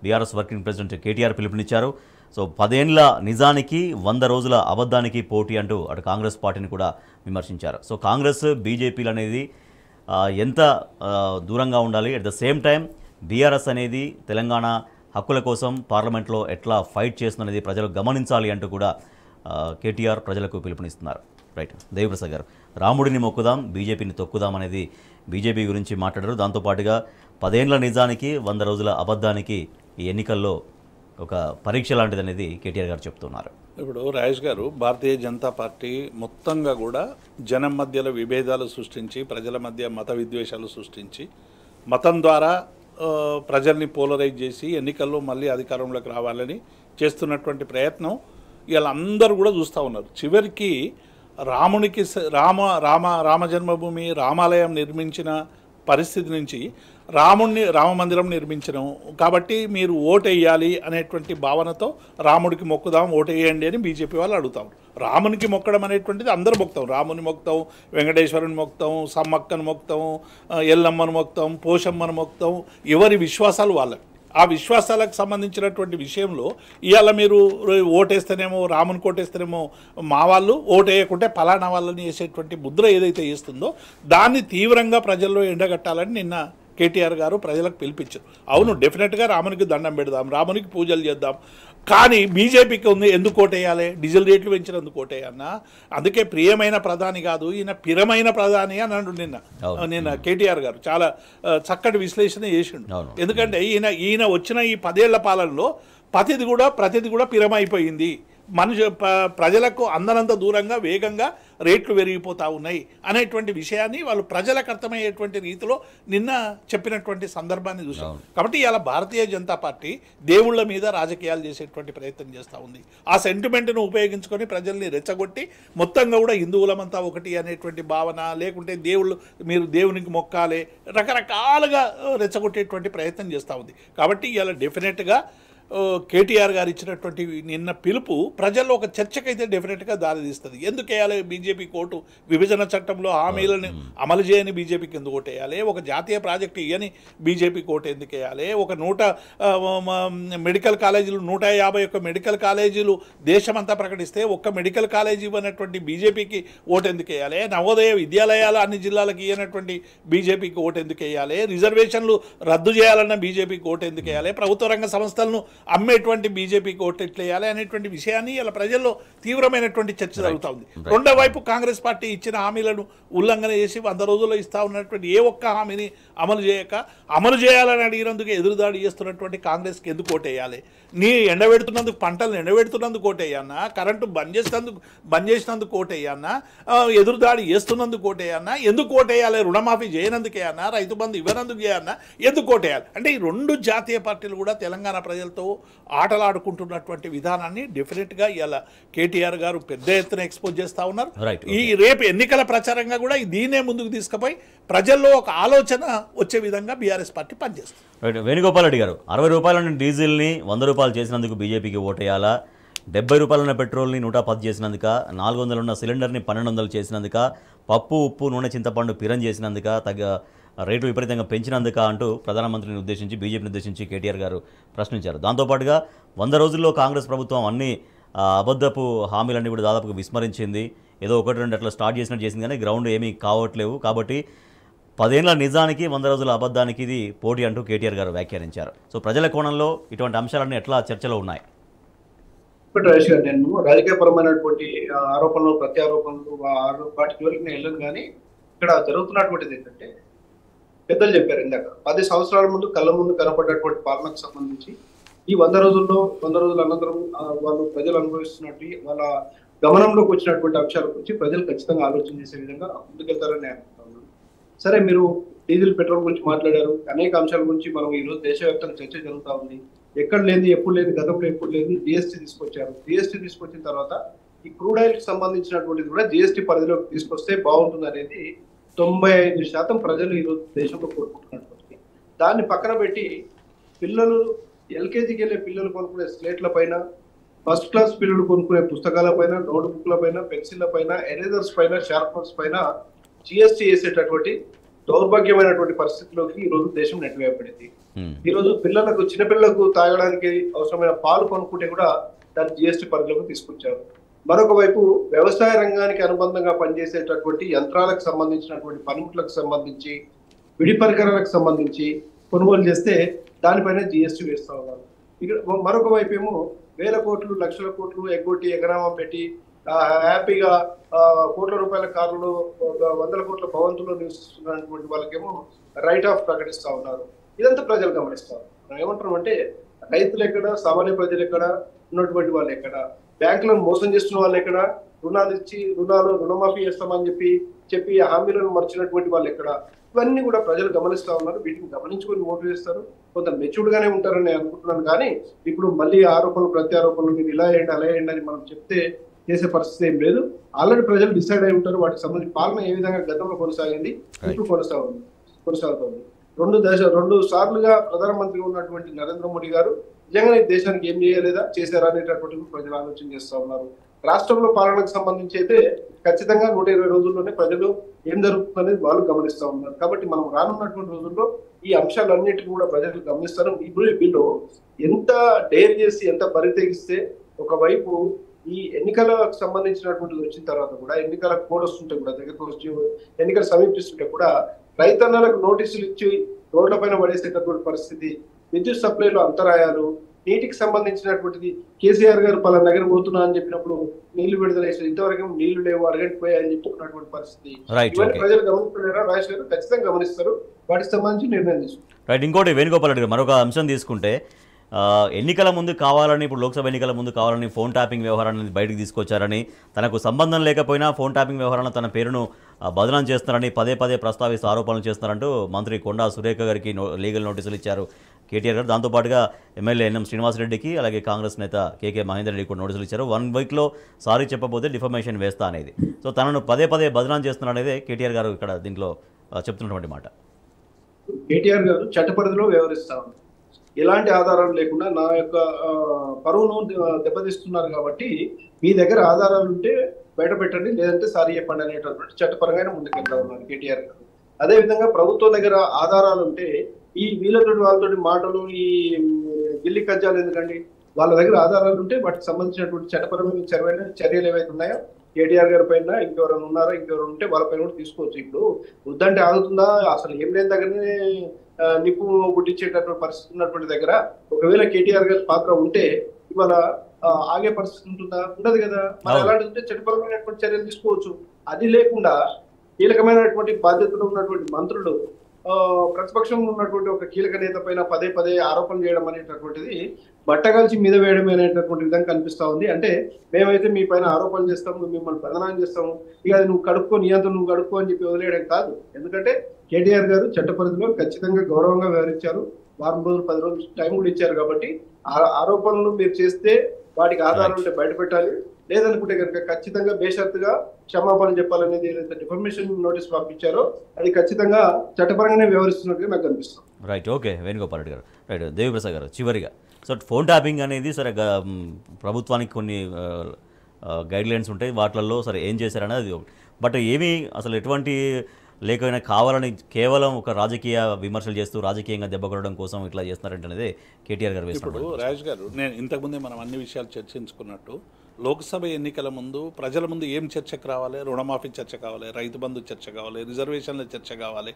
బీఆర్ఎస్ వర్కింగ్ ప్రెసిడెంట్ కేటీఆర్ పిలుపునిచ్చారు. సో 10 ఏళ్ల నిజానికి 100 రోజుల అబద్ధానికి పోటీ అంటూ అటు కాంగ్రెస్ పార్టీని కూడా విమర్శించారు. సో కాంగ్రెస్ బీజేపీలు అనేది ఎంత దూరంగా ఉండాలి, at the same time BRS అనేది తెలంగాణ హక్కుల కోసం పార్లమెంట్లో ఎట్లా ఫైట్ చేస్తుందనేది ప్రజలు గమనించాలి అంటూ కూడా కేటీఆర్ ప్రజలకు పిలుపునిస్తున్నారు. రైట్, దేవిప్రసాద్ గారు, రాముడిని మొక్కుదాం, బీజేపీని తొక్కుదాం అనేది బీజేపీ గురించి మాట్లాడారు. దాంతోపాటుగా 10 ఏళ్ల నిజానికి 100 రోజుల అబద్ధానికి ఈ ఎన్నికల్లో ఒక పరీక్ష లాంటిది అనేది కేటీఆర్ గారు చెప్తున్నారు. ఇప్పుడు రాజేష్ గారు, భారతీయ జనతా పార్టీ మొత్తంగా కూడా జనం మధ్యలో విభేదాలు సృష్టించి, ప్రజల మధ్య మత విద్వేషాలు సృష్టించి, మతం ద్వారా ప్రజల్ని పోలరైజ్ చేసి ఎన్నికల్లో మళ్ళీ అధికారంలోకి రావాలని చేస్తున్నటువంటి ప్రయత్నం ఇలా అందరూ కూడా చూస్తూ ఉన్నారు. చివరికి రామునికి రామ జన్మభూమి రామాలయం నిర్మించిన పరిస్థితి నుంచి రామ మందిరం నిర్మించడం కాబట్టి మీరు ఓటేయాలి అనేటువంటి భావనతో రాముడికి మొక్కుదాం, ఓటేయండి అని బీజేపీ వాళ్ళు అడుగుతాం. రామునికి మొక్కడం అనేటువంటిది అందరూ మొక్కుతాం, రాముని మొక్కుతాం, వెంకటేశ్వరుని మొక్కుతాం, సమ్మక్కను మొక్కుతాం, ఎల్లమ్మను మొక్కుతాం, పోషమ్మను మొక్కుతాం, ఎవరి విశ్వాసాలు వాళ్ళకి. ఆ విశ్వాసాలకు సంబంధించినటువంటి విషయంలో ఇవాళ మీరు ఓటేస్తేనేమో రాముని కోటేస్తేనేమో మా వాళ్ళు, ఓటేయకుంటే పలానా వాళ్ళని వేసేటువంటి ముద్ర ఏదైతే వేస్తుందో దాన్ని తీవ్రంగా ప్రజల్లో ఎండగట్టాలని నిన్న కేటీఆర్ గారు ప్రజలకు పిలిపించారు. అవును, డెఫినెట్గా రామునికి దండం పెడదాం, రామునికి పూజలు చేద్దాం, కానీ బీజేపీకి ఉంది ఎందుకు ఓటేయాలి, డీజిల్ రేట్లు పెంచినందుకు ఓటేయన్నా, అందుకే ప్రియమైన ప్రధాని కాదు ఈయన పిరమైన ప్రధాని అని అంటు నిన్న కేటీఆర్ గారు చాలా చక్కటి విశ్లేషణ చేసిండు. ఎందుకంటే ఈయన వచ్చిన ఈ 10 ఏళ్ల పాలనలో ప్రతిది కూడా పిరమైపోయింది, ప్రజలకు అందనంత దూరంగా వేగంగా రేట్లు పెరిగిపోతూ ఉన్నాయి అనేటువంటి విషయాన్ని వాళ్ళు ప్రజలకు అర్థమయ్యేటువంటి రీతిలో నిన్న చెప్పినటువంటి సందర్భాన్ని చూసాం. కాబట్టి ఇలా భారతీయ జనతా పార్టీ దేవుళ్ళ మీద రాజకీయాలు చేసేటువంటి ప్రయత్నం చేస్తూ ఉంది. ఆ సెంటిమెంట్ను ఉపయోగించుకొని ప్రజల్ని రెచ్చగొట్టి మొత్తంగా కూడా హిందువులమంతా ఒకటి అనేటువంటి భావన, లేకుంటే మీరు దేవునికి మొక్కాలి, రకరకాలుగా రెచ్చగొట్టేటువంటి ప్రయత్నం చేస్తూ ఉంది. కాబట్టి ఇలా డెఫినెట్గా కేటీఆర్ గారు ఇచ్చినటువంటి నిన్న పిలుపు ప్రజల్లో ఒక చర్చకైతే డెఫినెట్గా దారితీస్తుంది. ఎందుకు వేయాలి బీజేపీ కోటు, విభజన చట్టంలో హామీలను అమలు చేయని బీజేపీకి ఎందుకు ఓటేయాలి, ఒక జాతీయ ప్రాజెక్టు ఇవ్వని బీజేపీకి ఓటు ఎందుకు వేయాలి, ఒక మెడికల్ కాలేజీలు 151 మెడికల్ కాలేజీలు దేశమంతా ప్రకటిస్తే ఒక్క మెడికల్ కాలేజీ ఇవ్వనటువంటి బీజేపీకి ఓటు ఎందుకు వేయాలి, నవోదయ విద్యాలయాలు అన్ని జిల్లాలకు ఇవ్వనటువంటి బీజేపీకి ఓటు ఎందుకు వేయాలి, రిజర్వేషన్లు రద్దు చేయాలన్న బీజేపీకి ఓటు ఎందుకు వేయాలి, ప్రభుత్వ రంగ సంస్థలను అమ్మేటువంటి బీజేపీకి ఓట్లు ఎట్లా వేయాలి అనేటువంటి విషయాన్ని ఇలా ప్రజల్లో తీవ్రమైనటువంటి చర్చ జరుగుతూ ఉంది. రెండో వైపు కాంగ్రెస్ పార్టీ ఇచ్చిన హామీలను ఉల్లంఘన చేసి 100 రోజుల్లో ఇస్తా ఉన్నటువంటి ఏ ఒక్క హామీని అమలు చేయక అమలు చేయాలని అడిగినందుకు ఎదురుదాడి చేస్తున్నటువంటి కాంగ్రెస్కి ఎందుకు ఓటేయాలి? నీ ఎండబెడుతున్నందుకు, పంటలను ఎండబెడుతున్నందుకు ఓటేయన్నా, కరెంటు బంద్ చేసినందుకు ఓటేయన్నా, ఎదురుదాడి చేస్తున్నందుకు ఓటేయన్నా, ఎందుకు ఓటేయాలి? రుణమాఫీ చేయనందుకే అన్నా, రైతు బంధు ఇవ్వనందుకు అన్నా ఎందుకు ఓటేయాలి? అంటే ఈ 2 జాతీయ పార్టీలు కూడా తెలంగాణ ప్రజలతో ఆటలాడుకుంటున్నటువంటి విధానాన్ని డెఫినెట్గా ఇలా కేటీఆర్ గారు పెద్ద ఎత్తున ఎక్స్పోజ్ చేస్తూ ఉన్నారు. ఈ రేపు ఎన్నికల ప్రచారంగా కూడా దీన్నే ముందుకు తీసుకుపోయి ప్రజల్లో ఒక ఆలోచన వచ్చే విధంగా బీఆర్ఎస్ పార్టీ పనిచేస్తుంది. రైట్. వేణుగోపాల్ రెడ్డి గారు, 60 రూపాయల డీజిల్ని 100 రూపాయలు చేసినందుకు బీజేపీకి ఓటేయాలా? 70 రూపాయలున్న పెట్రోల్ని 110 చేసినందుక, 400 ఉన్న సిలిండర్ని 1200 చేసినందుక, పప్పు ఉప్పు నూనె చింతపండు పిరం చేసినందుక, రేటు విపరీతంగా పెంచినందుక అంటూ ప్రధానమంత్రిని ఉద్దేశించి, బీజేపీని ఉద్దేశించి కేటీఆర్ గారు ప్రశ్నించారు. దాంతోపాటుగా 100 రోజుల్లో కాంగ్రెస్ ప్రభుత్వం అన్ని అబద్ధపు హామీలన్నీ కూడా దాదాపుగా విస్మరించింది. ఏదో 1-2 అట్లా స్టార్ట్ చేసినట్టు చేసింది కానీ గ్రౌండ్ ఏమీ కావట్లేవు. కాబట్టి 10 ఏళ్ల నిజానికి 100 రోజుల అబద్ధానికి ఇది పోటీ అంటూ కేటీఆర్ గారు వ్యాఖ్యానించారు. సో ప్రజల కోణంలో ఇటువంటి అంశాలన్నీ ఎట్లా చర్చలో ఉన్నాయి? ఇప్పుడు రాజేష్ గారు, నేను రాజకీయపరమైనటువంటి ఆరోపణలు, ప్రత్యారోపణలు వాటి వరకు నేను వెళ్ళను. కానీ ఇక్కడ జరుగుతున్నటువంటిది ఏంటంటే, పెద్దలు చెప్పారు ఇందాక, 10 సంవత్సరాల ముందు కళ్ళ ముందు కనపడ్డటువంటి పాలనకు సంబంధించి ఈ 100 రోజుల అనంతరం వాళ్ళు ప్రజలు అనుభవిస్తున్నట్టు వాళ్ళ గమనంలోకి వచ్చినటువంటి అంశాల గురించి ప్రజలు ఖచ్చితంగా ఆలోచన చేసే విధంగా ముందుకెళ్తారని నేను అనుకుంటున్నాను. సరే, మీరు డీజిల్ పెట్రోల్ గురించి మాట్లాడారు. అనేక అంశాల గురించి మనం ఈ రోజు దేశవ్యాప్తంగా చర్చ జరుగుతూ ఉంది. ఎక్కడ లేని, ఎప్పుడు లేని, గతంలో ఎప్పుడు లేని జిఎస్టీ తీసుకొచ్చారు. జిఎస్టీ తీసుకొచ్చిన తర్వాత ఈ క్రూడ్ ఆయిల్ కి సంబంధించినటువంటిది కూడా జిఎస్టీ పరిధిలోకి తీసుకొస్తే బాగుంటుంది అనేది 95% ప్రజలు ఈ రోజు దేశంలో కోరుకుంటున్నటువంటి. దాన్ని పక్కన పెట్టి పిల్లలు ఎల్కేజీకి వెళ్ళే పిల్లలు కొనుక్కునే స్లేట్ల పైన, ఫస్ట్ క్లాస్ పిల్లలు కొనుక్కునే పుస్తకాల పైన, నోట్ బుక్ల పైన, పెన్సిళ్ల పైన, ఎరేజర్స్ పైన, షార్పనర్స్ పైన జిఎస్టీ వేసేటటువంటి దౌర్భాగ్యమైనటువంటి పరిస్థితిలోకి ఈ రోజు దేశం నెట్టివేయబడింది. ఈ రోజు పిల్లలకు, చిన్నపిల్లలకు తాగడానికి అవసరమైన పాలు కొనుక్కుంటే కూడా దాన్ని జిఎస్టీ పరిధిలోకి తీసుకొచ్చారు. మరొక వైపు వ్యవసాయ రంగానికి అనుబంధంగా పనిచేసేటటువంటి యంత్రాలకు సంబంధించినటువంటి పనిముట్లకు సంబంధించి, విడి పరికరాలకు సంబంధించి కొనుగోలు చేస్తే దానిపైన జిఎస్టీ వేస్తూ ఉన్నారు. ఇక్కడ మరొక వైపు ఏమో వేల కోట్లు, లక్షల కోట్లు ఎగ్గొట్టి ఎగరామం పెట్టి హ్యాపీగా కోట్ల రూపాయల కార్లు, 100 కోట్ల భవంతుల్లో నివసిస్తున్నటువంటి వాళ్ళకేమో రైట్ ఆఫ్ ప్రకటిస్తూ ఉన్నారు. ఇదంతా ప్రజలు గమనిస్తారు. మనం ఏమంటున్నాం అంటే, రైతులు ఎక్కడ, సామాన్య ప్రజలు ఎక్కడ, ఉన్నటువంటి వాళ్ళు ఎక్కడ, బ్యాంకులను మోసం చేస్తున్న వాళ్ళు ఎక్కడ, రుణాలు ఇచ్చి రుణమాఫీ చేస్తామని చెప్పి హామీలను మర్చినటువంటి వాళ్ళు ఎక్కడ, ఇవన్నీ కూడా ప్రజలు గమనిస్తూ ఉన్నారు. వీటిని గమనించుకొని ఓటు వేస్తారు. కొంత మెచ్యూర్డ్ గానే ఉంటారని నేను అనుకుంటున్నాను. కానీ ఇప్పుడు మళ్ళీ ఆరోపణలు, ప్రత్యారోపణలు, మీరు ఇలా వేయండి అలా వేయండి అని మనం చెప్తే చేసే పరిస్థితి ఏం లేదు. ఆల్రెడీ ప్రజలు డిసైడ్ అయి ఉంటారు. వాటికి సంబంధించి పాలన ఏ విధంగా గతంలో కొనసాగింది, ఇప్పుడు కొనసాగుతుంది. 2 సార్లుగా ప్రధానమంత్రిగా ఉన్నటువంటి నరేంద్ర మోడీ గారు నిజంగానే దేశానికి ఏం చేయలేదా, చేశారా అనేటటువంటి ప్రజలు ఆలోచన చేస్తూ ఉన్నారు. రాష్ట్రంలో పాలనకు సంబంధించి అయితే ఖచ్చితంగా 120 రోజుల్లోనే ప్రజలు ఏం జరుగుతుందనేది వాళ్ళు గమనిస్తూ ఉన్నారు. కాబట్టి మనం రానున్నటువంటి రోజుల్లో ఈ అంశాలన్నిటిని కూడా ప్రజలు గమనిస్తారు. వీళ్ళు ఎంత డేర్ చేసి, ఎంత బరి తెగిస్తే, ఒకవైపు ఈ ఎన్నికలకు సంబంధించినటువంటిది వచ్చిన తర్వాత కూడా, ఎన్నికల కోడ్ వస్తుంటే కూడా, దగ్గరకు వచ్చి ఎన్నికలు సమీపిస్తుంటే కూడా రైతన్నలకు నోటీసులు ఇచ్చి రోడ్లపైన పడేసేటటువంటి పరిస్థితి, విద్యుత్ సప్లైలో అంతరాయాలు, నీటికి సంబంధించినటువంటిది కేసీఆర్ గారు పలానా దగ్గర పోతున్నా అని చెప్పినప్పుడు నీళ్లు విడుదల చేసి ఇంతవరకు నీళ్లు లేవు, అరగంటిపోయాయని చెప్పుకున్నటువంటి పరిస్థితి. ఇవన్నీ ప్రజలు గమనిస్తున్నారా రాజేష్ గారు? ఖచ్చితంగా గమనిస్తారు. వాటికి సంబంధించి నిర్ణయం తీసుకుంటారు. రైట్. ఇంకోటి వేణుగోపాల్ రెడ్డి గారు, మరొక అంశం తీసుకుంటే, ఎన్నికల ముందు కావాలని, ఇప్పుడు లోక్సభ ఎన్నికల ముందు కావాలని ఫోన్ ట్యాపింగ్ వ్యవహారాన్ని బయటకు తీసుకొచ్చారని, తనకు సంబంధం లేకపోయినా ఫోన్ ట్యాపింగ్ వ్యవహారంలో తన పేరును బదనాం చేస్తున్నారని పదే ప్రస్తావిస్తూ ఆరోపణలు చేస్తున్నారంటూ మంత్రి కొండా సురేఖ గారికి లీగల్ నోటీసులు ఇచ్చారు కేటీఆర్ గారు. దాంతోపాటుగా ఎమ్మెల్యే ఎన్ఎం శ్రీనివాసరెడ్డికి, అలాగే కాంగ్రెస్ నేత కేకే మహేందర్ రెడ్డికి కూడా నోటీసులు ఇచ్చారు. 1 వీక్లో సారీ చెప్పబోతే డిఫర్మేషన్ వేస్తా అనేది. సో తనను పదే బదనాం చేస్తున్నారనేదే కేటీఆర్ గారు ఇక్కడ దీంట్లో చెప్తున్నటువంటి మాట. కేటీఆర్ గారు చట్టపరిధిలో వ్యవహరిస్తా ఉన్నారు. ఎలాంటి ఆధారాలు లేకుండా నా యొక్క పరువును దెబ్బతీస్తున్నారు కాబట్టి మీ దగ్గర ఆధారాలు ఉంటే బయట పెట్టండి, లేదంటే సారీ చెప్పండి అనేటటువంటి చట్టపరంగా ముందుకెళ్తా ఉన్నారు కేటీఆర్ గారు. అదేవిధంగా ప్రభుత్వం దగ్గర ఆధారాలు ఉంటే ఈ వాళ్ళతోటి మాటలు, ఈ ఢిల్లీ కజ్జాలు ఎందుకండి? వాళ్ళ దగ్గర ఆధారాలు ఉంటే వాటికి సంబంధించినటువంటి చట్టపరమైన చర్యలు ఏవైతే ఉన్నాయో కేటీఆర్ గారి పైన ఇంకెవరైనా ఉన్నారా, ఇంకెవరైనా ఉంటే వాళ్ళ పైన కూడా తీసుకోవచ్చు. ఇప్పుడు వద్దంటే ఆగుతుందా? అసలు ఏం లేని దగ్గరనే నిప్పు గుడ్డించేటటువంటి పరిస్థితి ఉన్నటువంటి దగ్గర ఒకవేళ కేటీఆర్ గారి పాత్ర ఉంటే ఇవాళ ఆగే పరిస్థితి ఉంటుందా? ఉండదు కదా. మరి అలాంటి ఉంటే చట్టపరమైనటువంటి చర్యలు తీసుకోవచ్చు. అది లేకుండా కీలకమైనటువంటి బాధ్యతలు ఉన్నటువంటి మంత్రులు ప్రతిపక్షంలో ఉన్నటువంటి ఒక కీలక నేత పైన పదే పదే ఆరోపణలు చేయడం అనేటటువంటిది బట్టగాల్చి మీద వేయడం అనేటటువంటి విధంగా కనిపిస్తా ఉంది. అంటే మేమైతే మీ పైన ఆరోపణలు చేస్తాము, మిమ్మల్ని ప్రధానం చేస్తాము, ఇక అది నువ్వు కడుక్కో, నియంత్రణ నువ్వు కడుక్కో అని చెప్పి వదిలేయడం కాదు. ఎందుకంటే కేటీఆర్ గారు చట్ట పరిధిలో ఖచ్చితంగా గౌరవంగా వ్యవహరించారు. వారం రోజులు 10 రోజులు టైం కూడా ఇచ్చారు. కాబట్టి ఆరోపణలు మీరు చేస్తే వాటికి ఆధారం ఉంటే బయట పెట్టాలి, లేదనుకుంటే కనుక ఖచ్చితంగా బేషరతుగా క్షమాపణ చెప్పాలనేది ఏదైతే డిఫర్మేషన్ నోటీస్ పంపించారో అది ఖచ్చితంగా చట్టపరంగానే వ్యవహరిస్తున్నట్టుగా నాకు అనిపిస్తుంది. రైట్, ఓకే వేణుగోపాల్ రెడ్డి గారు. రైట్, దేవిప్రసాద్ గారు, చివరిగా సరే ఫోన్ ట్యాపింగ్ అనేది సరే ప్రభుత్వానికి కొన్ని గైడ్లైన్స్ ఉంటాయి, వాటిల్లో సరే ఏం చేశారనేది ఒకటి. బట్ ఏమీ అసలు ఎటువంటి లేకపోయినా కావాలని కేవలం ఒక రాజకీయ విమర్శలు చేస్తూ రాజకీయంగా దెబ్బ కొట్టడం కోసం ఇట్లా చేస్తున్నారంటే కేటీఆర్ గారు ఇప్పుడు రాజేష్ గారు, నేను ఇంతకుముందే మనం అన్ని విషయాలు చర్చించుకున్నట్టు లోక్సభ ఎన్నికల ముందు ప్రజల ముందు ఏం చర్చకు రావాలి? రుణమాఫీ చర్చ కావాలి, రైతు బంధు చర్చ కావాలి, రిజర్వేషన్ల చర్చ కావాలి,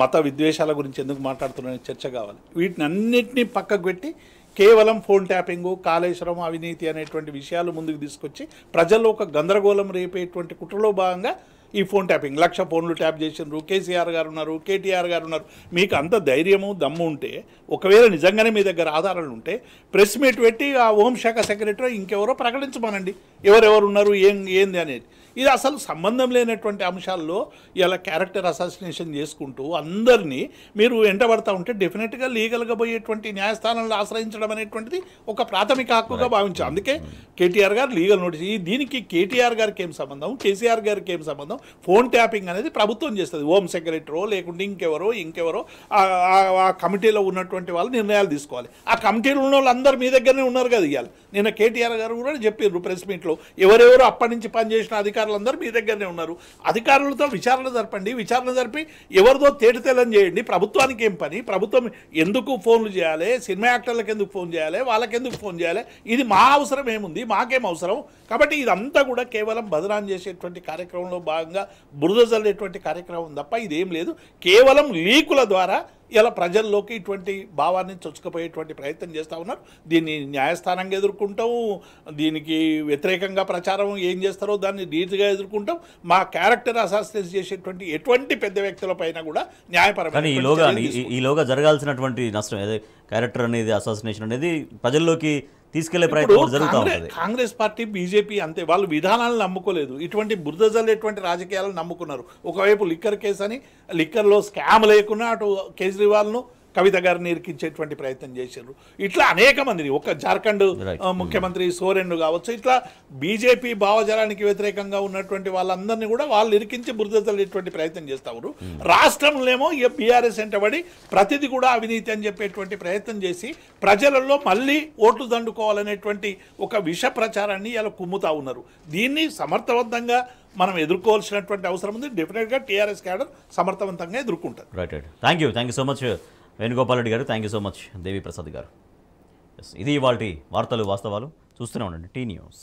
మత విద్వేషాల గురించి ఎందుకు మాట్లాడుతున్న చర్చ కావాలి. వీటిని అన్నింటినీ పక్కకు పెట్టి కేవలం ఫోన్ ట్యాపింగు, కాళేశ్వరం, అవినీతి అనేటువంటి విషయాలు ముందుకు తీసుకొచ్చి ప్రజల్లో ఒక గందరగోళం రేపేటువంటి కుట్రలో భాగంగా ఈ ఫోన్ ట్యాపింగ్ 1,00,000 ఫోన్లు ట్యాప్ చేసినారు, కేసీఆర్ గారు ఉన్నారు, కేటీఆర్ గారు ఉన్నారు. మీకు అంత ధైర్యము దమ్ము ఉంటే, ఒకవేళ నిజంగానే మీ దగ్గర ఆధారాలు ఉంటే ప్రెస్ మీట్ పెట్టి ఆ హోంశాఖ సెక్రటరీ ఇంకెవరో ప్రకటించమనండి ఎవరెవరు ఉన్నారు, ఏంది అనేది. ఇది అసలు సంబంధం లేనటువంటి అంశాల్లో ఇలా క్యారెక్టర్ అసాసినేషన్ చేసుకుంటూ అందరినీ మీరు వెంటబడతా ఉంటే డెఫినెట్గా లీగల్గా పోయేటువంటి న్యాయస్థానంలో ఆశ్రయించడం అనేటువంటిది ఒక ప్రాథమిక హక్కుగా భావించాం. అందుకే కేటీఆర్ గారు లీగల్ నోటీస్. దీనికి కేటీఆర్ గారికి ఏం సంబంధం, కేసీఆర్ గారికి ఏం సంబంధం? ఫోన్ ట్యాపింగ్ అనేది ప్రభుత్వం చేస్తుంది. హోమ్ సెక్రటరీ లేకుంటే ఇంకెవరో ఆ కమిటీలో ఉన్నటువంటి వాళ్ళు నిర్ణయాలు తీసుకోవాలి. ఆ కమిటీలో ఉన్న వాళ్ళు అందరు మీ దగ్గరనే ఉన్నారు కదా. ఇవాళ నిన్న కేటీఆర్ గారు కూడా చెప్పారు ప్రెస్ మీట్లో, ఎవరెవరు అప్పటి నుంచి పనిచేసిన అధికారులందరూ మీ దగ్గరనే ఉన్నారు. అధికారులతో విచారణ జరపండి, విచారణ జరిపి ఎవరిదో తేటతెల్లం చేయండి. ప్రభుత్వానికి ఏం పని? ప్రభుత్వం ఎందుకు ఫోన్లు చేయాలి? సినిమా యాక్టర్లకు ఎందుకు ఫోన్ చేయాలి? వాళ్ళకెందుకు ఫోన్ చేయాలి? ఇది మా అవసరం ఏముంది? మాకేం అవసరం? కాబట్టి ఇదంతా కూడా కేవలం బదనాం చేసేటువంటి కార్యక్రమంలో భాగంగా బురద జల్లేటువంటి కార్యక్రమం తప్ప ఇదేం లేదు. కేవలం లీకుల ద్వారా ఇలా ప్రజల్లోకి ఇటువంటి భావాన్ని చొచ్చుకుపోయేటువంటి ప్రయత్నం చేస్తూ ఉన్నారు. దీన్ని న్యాయస్థానంగా ఎదుర్కొంటాం, దీనికి వ్యతిరేకంగా ప్రచారం ఏం చేస్తారో దాన్ని నీతిగా ఎదుర్కొంటాం. మా క్యారెక్టర్ అసాసినేట్ చేసేటువంటి ఎటువంటి పెద్ద వ్యక్తుల పైన కూడా న్యాయపరమైన ఈలోగా జరగాల్సినటువంటి నష్టం ఏదో క్యారెక్టర్ అనేది అసాసినేషన్ అనేది ప్రజల్లోకి తీసుకెళ్లే ప్రయత్నం జరుగుతూ ఉంటుంది. కాంగ్రెస్ పార్టీ, బీజేపీ అంతే, వాళ్ళు విధానాలను నమ్ముకోలేదు, ఇటువంటి బురదజల్లేటువంటి రాజకీయాలను నమ్ముకున్నారు. ఒకవైపు లిక్కర్ కేసు అని లిక్కర్లో స్కామ్ లేకున్నా అటు కేజ్రీవాల్ను, కవిత గారిని ఇరికించేటువంటి ప్రయత్నం చేశారు. ఇట్లా అనేక మందిని, ఒక జార్ఖండ్ ముఖ్యమంత్రి సోరెన్ కావచ్చు, ఇట్లా బీజేపీ భావజాలానికి వ్యతిరేకంగా ఉన్నటువంటి వాళ్ళందరినీ కూడా వాళ్ళు ఇరికించి బురదజల్లేటువంటి ప్రయత్నం చేస్తారు. రాష్ట్రంలో బీఆర్ఎస్ వెంటబడి ప్రతిదీ కూడా అవినీతి అని చెప్పేటువంటి ప్రయత్నం చేసి ప్రజలలో మళ్ళీ ఓట్లు దండుకోవాలనేటువంటి ఒక విష ప్రచారాన్ని ఇలా కుమ్ముతా ఉన్నారు. దీన్ని సమర్థవంతంగా మనం ఎదుర్కోవాల్సినటువంటి అవసరం ఉంది. డెఫినెట్గా టీఆర్ఎస్ క్యాడర్ సమర్థవంతంగా ఎదుర్కొంటారు. Right. Thank you so much Venugopal Reddy గారు. థ్యాంక్ యూ సో మచ్ దేవి ప్రసాద్ గారు. ఇది ఇవాల్టి వార్తలు వాస్తవాలు. చూస్తూనే ఉండండి టీ న్యూస్.